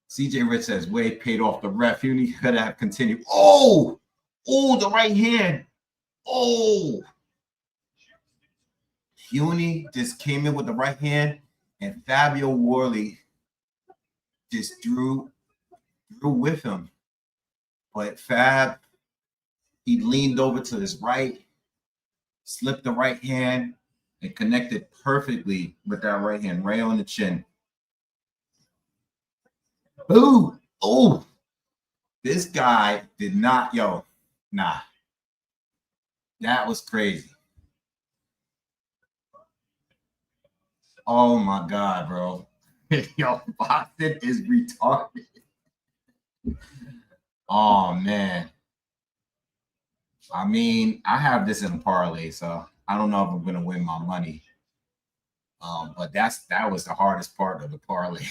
CJ Rich says Wade paid off the ref. Huni could have continued. Oh, the right hand. Oh, Huni just came in with the right hand, and Fabio Wardley just drew with him. But Fab, he leaned over to his right, slipped the right hand, and connected perfectly with that right hand, right on the chin. Ooh, oh, this guy did not, nah. That was crazy. Oh my God, bro. Yo, boxing is retarded. Oh man. I mean, I have this in a parlay, so I don't know if I'm gonna win my money. But that was the hardest part of the parlay.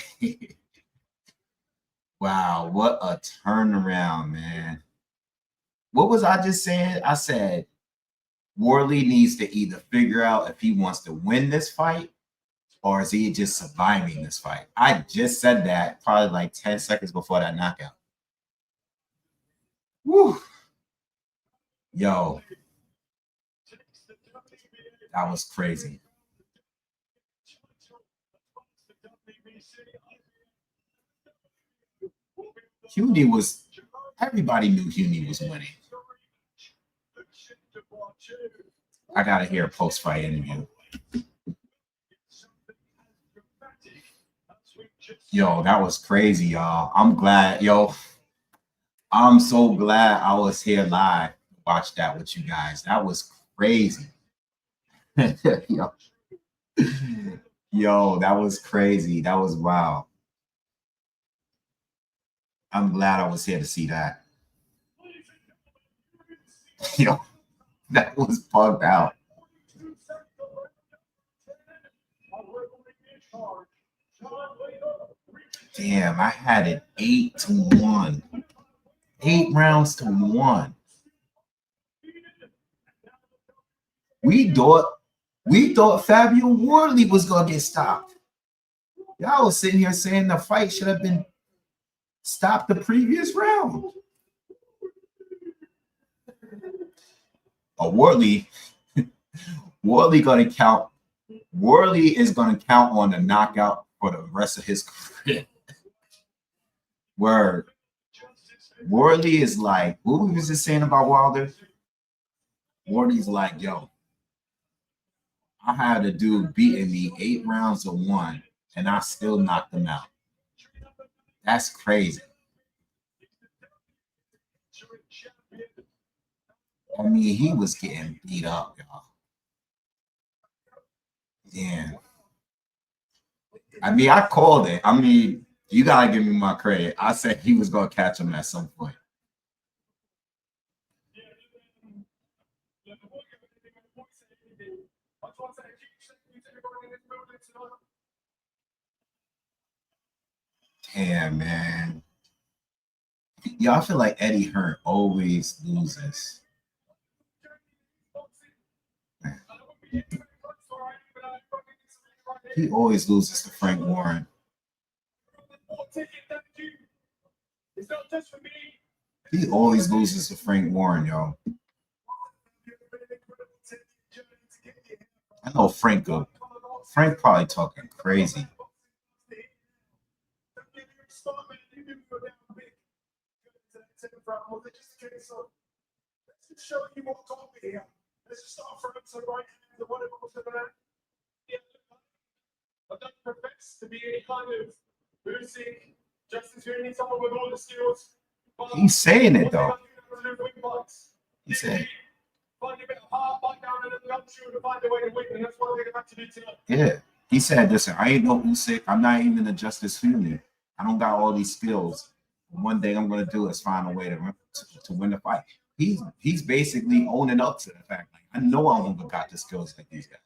Wow, what a turnaround, man. What was I just saying? I said Warley needs to either figure out if he wants to win this fight or is he just surviving this fight. I just said that probably like 10 seconds before that knockout. Woo. Yo, that was crazy. Huni was, everybody knew Huni was winning. I gotta hear a post-fight interview. Yo, that was crazy, y'all. I'm glad, I'm so glad I was here live to watch that with you guys. That was crazy. Yo. Yo, that was crazy. That was wild. I'm glad I was here to see that. Yo, that was bugged out. Damn, I had it 8-1. 8 rounds to 1. We thought Fabio Wardley was gonna get stopped. Y'all was sitting here saying the fight should have been stopped the previous round. Warley gonna count. Warley is gonna count on the knockout for the rest of his career. Word. Warley is like, what was he saying about Wilder? Warley's like, yo, I had a dude beating me 8 rounds to 1, and I still knocked him out. That's crazy. I mean, he was getting beat up, y'all. Yeah. I mean, I called it. I mean, you gotta give me my credit. I said he was gonna catch him at some point. Damn, man. Y'all feel like Eddie Hearn always loses. He always loses to Frank Warren. He always loses to Frank Warren, y'all. I know Frank probably talking crazy. I don't profess to be any kind of Usyk, Justis Huni, someone with all the skills. He's saying it though. He said, yeah. He said, listen, I ain't no Usyk. I'm not even a Justis Huni. I don't got all these skills. One thing I'm gonna do is find a way to win the fight. He's basically owning up to the fact, like, I know I don't got the skills like these guys.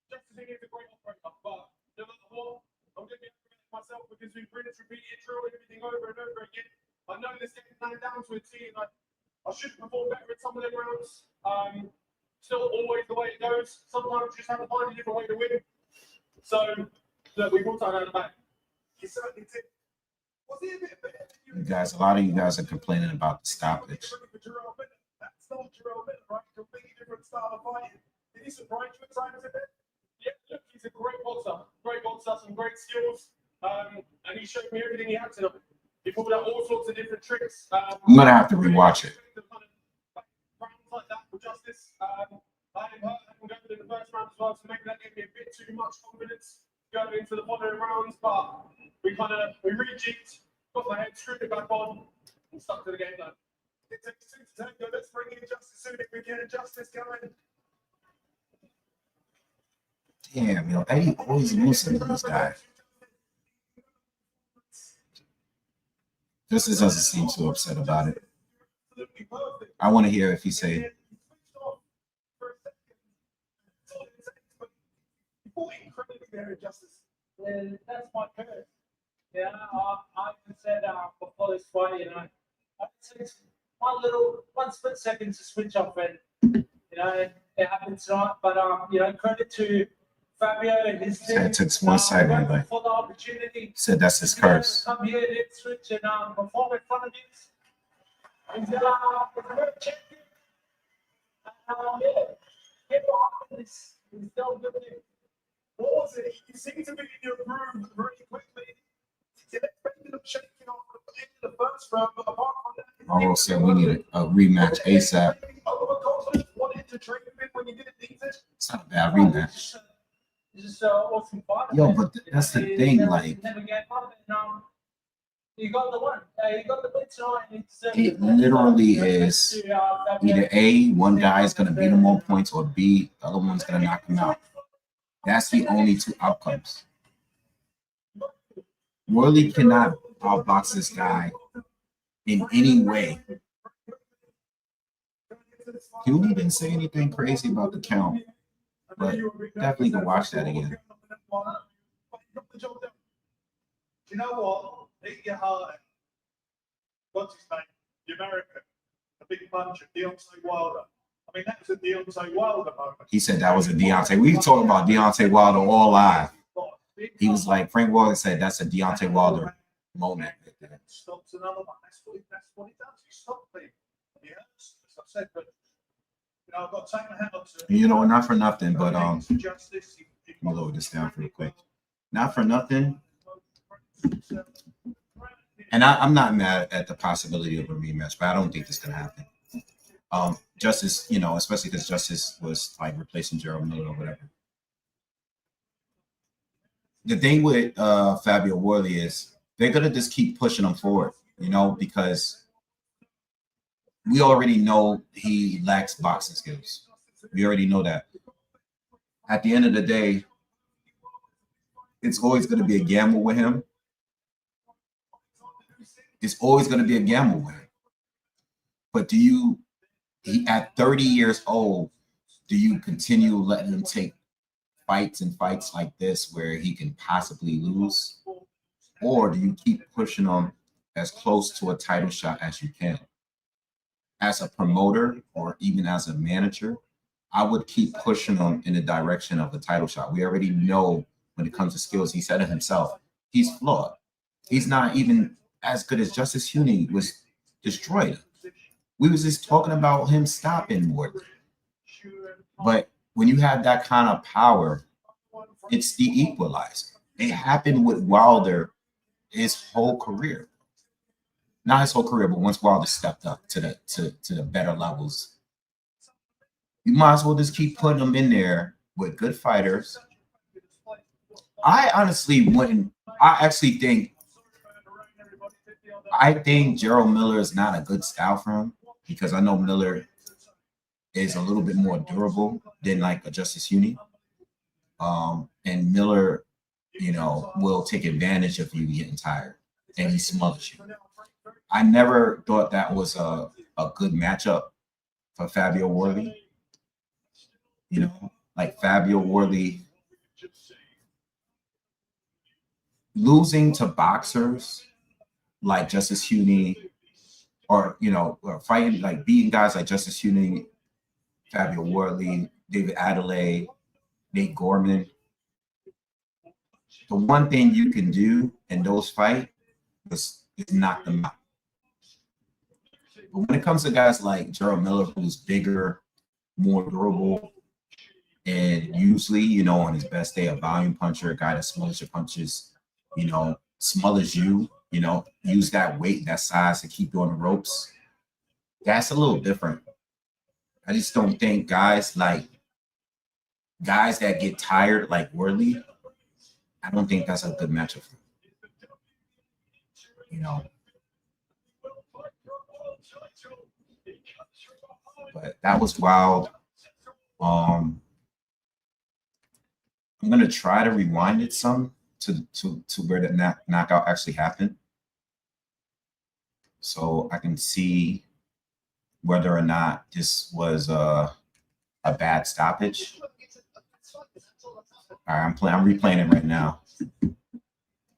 Justis is a great operator, but no matter what, I'm going to be myself because we've repeated through everything over and over again. I know this game plan down to a T, and I should perform better in some of them rounds. Still always the way it goes. Sometimes you just have to find a different way to win. So, look, we've all done out of the back. He certainly did. You guys, a lot of you guys are complaining about the stoppage. That's not Jarrell Miller, right? Completely different style of fighting. Did he surprise you at times a bit? Yeah, look, he's a great boxer, some great skills, and he showed me everything he had tonight. He pulled out all sorts of different tricks. I'm gonna have to rewatch it. Rounds like that for Justis. I him go in the first round as well, so maybe that gave me a bit too much confidence going into the following rounds. But we rejigged, got my head, screwed it back on, and stuck to the game plan. It takes 2 to tango. Let's bring in Justis Huni. We get Justis going. Damn, yo, Eddie always losing to this guy. Justice doesn't seem too upset about it. I want to hear if he say. Yeah, that's my curse. Yeah, I said before this fight, you know, it takes one split second to switch off, and you know it happened tonight. But you know, credit to Fabio and his team. It took 1 second, but for the opportunity. Said that's his curse. Come here, let's switch and perform in front of this. And the world champion. He's still good. What was it? You seem to be in your groove very quickly. You ended up shaking off at the end of the first round, but apart from that, Marvel said we need a rematch ASAP. Overconfident, wanted to train a bit when you didn't need it. It's not a bad rematch. Just awesome fight. Yo, but that's the thing, like, never gave up. And, You got the one. You got the win tonight. It literally is either A, one guy is going to beat him on points, or B, the other one's going to knock him out. That's the only two outcomes. Warley cannot outbox this guy in any way. Huni didn't say anything crazy about the count, but definitely go watch that again. You know what? Eat your heart out. What's his name? The American, the big puncher, Deontay Wilder. I mean, that was a Deontay Wilder moment. He said that was a Deontay. We were talking about Deontay Wilder all live. He was like, Frank Warren said that's a Deontay Wilder moment. Stops another one. That's what he does. He stops people. He hurts, as I said, but you know, I've got to take my hat off to him. You know, not for nothing, but Justis, let me lower this down real quick. Not for nothing. And I'm not mad at the possibility of a rematch, but I don't think it's gonna happen. Justis, you know, especially because Justis was like replacing Gerald Miller or whatever. The thing with Fabio Wardley is they're gonna just keep pushing him forward, you know, because we already know he lacks boxing skills. We already know that. At the end of the day, it's always going to be a gamble with him. It's always going to be a gamble with him. But at 30 years old, do you continue letting him take fights and fights like this where he can possibly lose? Or do you keep pushing him as close to a title shot as you can? As a promoter or even as a manager, I would keep pushing him in the direction of the title shot. We already know when it comes to skills, he said it himself, he's flawed. He's not even as good as Justis Huni was destroyed. We was just talking about him stopping more. But when you have that kind of power, it's the equalizer. It happened with Wilder his whole career. Not his whole career, but once Wilder stepped up to the better levels, you might as well just keep putting them in there with good fighters. I honestly wouldn't. I think Gerald Miller is not a good style for him because I know Miller is a little bit more durable than like a Justis Huni. And Miller, you know, will take advantage of you getting tired and he smothers you. I never thought that was a good matchup for Fabio Wardley. You know, like Fabio Wardley losing to boxers like Justis Huni, or you know, or fighting like beating guys like Justis Huni, Fabio Wardley, David Adelaide, Nate Gorman. The one thing you can do in those fights is knock them out. But when it comes to guys like Gerald Miller, who's bigger, more durable, and usually, you know, on his best day, a volume puncher, a guy that smothers your punches, you know, smothers you, you know, use that weight, that size to keep you on the ropes. That's a little different. I just don't think guys that get tired like Warley, I don't think that's a good matchup for him. You know. But that was wild. I'm gonna try to rewind it some to where the knockout actually happened, so I can see whether or not this was a bad stoppage. All right, I'm replaying it right now,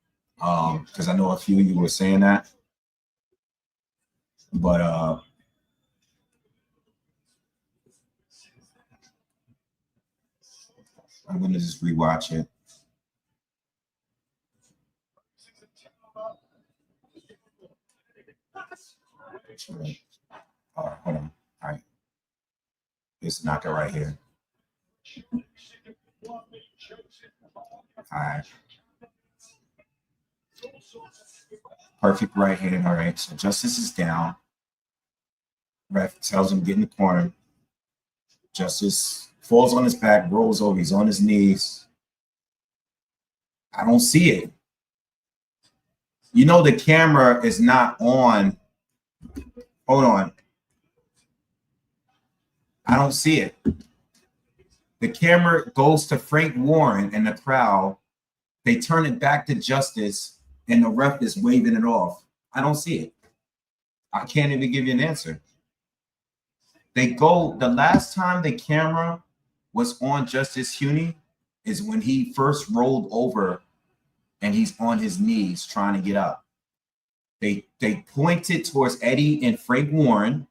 because I know a few of you were saying that, but I'm gonna just rewatch it. All right, hold on. All right, this knockout right here. All right, perfect right hand. All right, so Justis is down. Ref tells him get in the corner. Justis falls on his back, rolls over. He's on his knees. I don't see it. You know, the camera is not on. Hold on. I don't see it. The camera goes to Frank Warren and the crowd. They turn it back to Justis, and the ref is waving it off. I don't see it. I can't even give you an answer. They go, the last time the camera was on Justis Huni is when he first rolled over and he's on his knees trying to get up. They pointed towards Eddie and Frank Warren,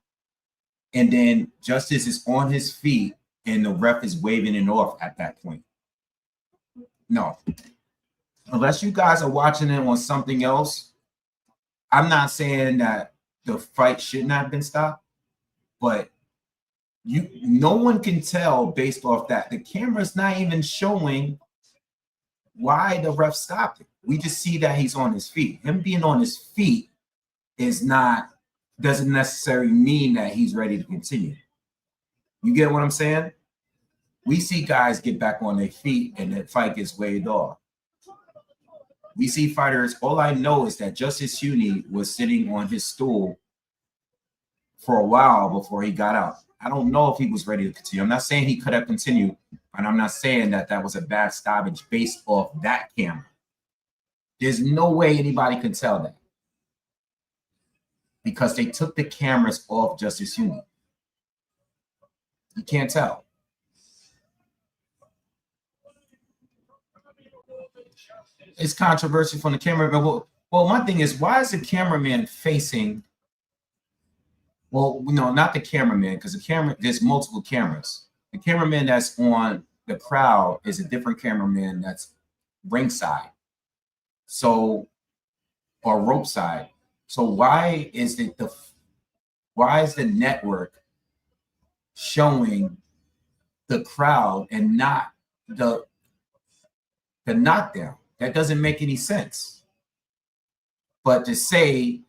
and then Justis is on his feet and the ref is waving it off at that point. No. Unless you guys are watching it on something else, I'm not saying that the fight shouldn't have been stopped, but no one can tell based off that. The camera's not even showing why the ref stopped it. We just see that he's on his feet. Him being on his feet doesn't necessarily mean that he's ready to continue. You get what I'm saying? We see guys get back on their feet and the fight gets waved off. We see fighters, all I know is that Justis Huni was sitting on his stool for a while before he got out. I don't know if he was ready to continue. I'm not saying he could have continued, and I'm not saying that that was a bad stoppage based off that camera. There's no way anybody can tell that because they took the cameras off Justis Huni. You can't tell. It's controversial from the camera. Well, my thing is, why is the cameraman facing? Well, no, not the cameraman, because the camera, there's multiple cameras. The cameraman that's on the crowd is a different cameraman that's ringside. So, or rope side. So why is the network showing the crowd and not the knockdown? That doesn't make any sense. But to say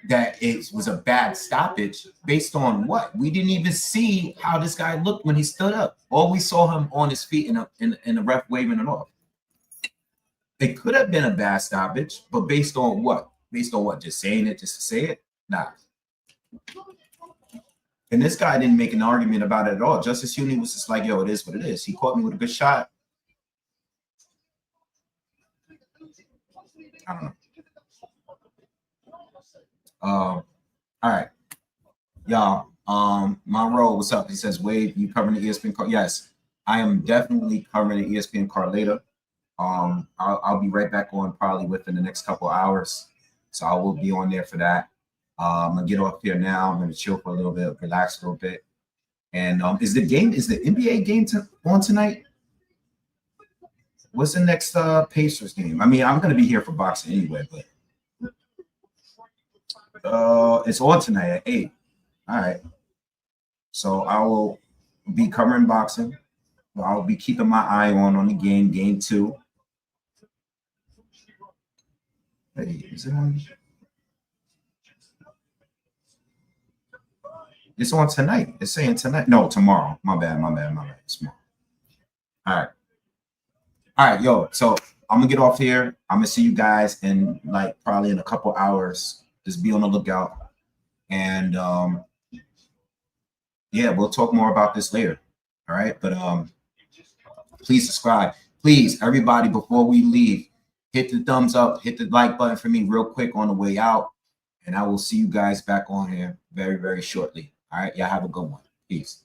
that it was a bad stoppage based on what? We didn't even see how this guy looked when he stood up. All we saw him on his feet and the ref waving it off. It could have been a bad stoppage, but based on what? Based on what? Just saying it just to say it? Nah. And this guy didn't make an argument about it at all. Justis Huni was just like, yo, it is what it is. He caught me with a good shot. I don't know. All right. Y'all, Monroe, what's up? He says, Wave, you covering the ESPN card? Yes, I am definitely covering the ESPN card later. I'll be right back on probably within the next couple hours. So I will be on there for that. I'm gonna get off here now. I'm gonna chill for a little bit, relax a little bit. And is the NBA game on tonight? What's the next Pacers game? I mean, I'm gonna be here for boxing anyway, but it's on tonight at 8. All right. So I will be covering boxing. I'll be keeping my eye on the game, game 2. Hey, is it on? It's on tonight. It's saying tonight. No, tomorrow. My bad. It's tomorrow. All right, yo. So I'm gonna get off here. I'm gonna see you guys in probably in a couple hours. Just be on the lookout. And yeah, we'll talk more about this later. All right. But please subscribe. Please, everybody, before we leave, hit the thumbs up, hit the like button for me real quick on the way out. And I will see you guys back on here very, very shortly. All right. Y'all have a good one. Peace.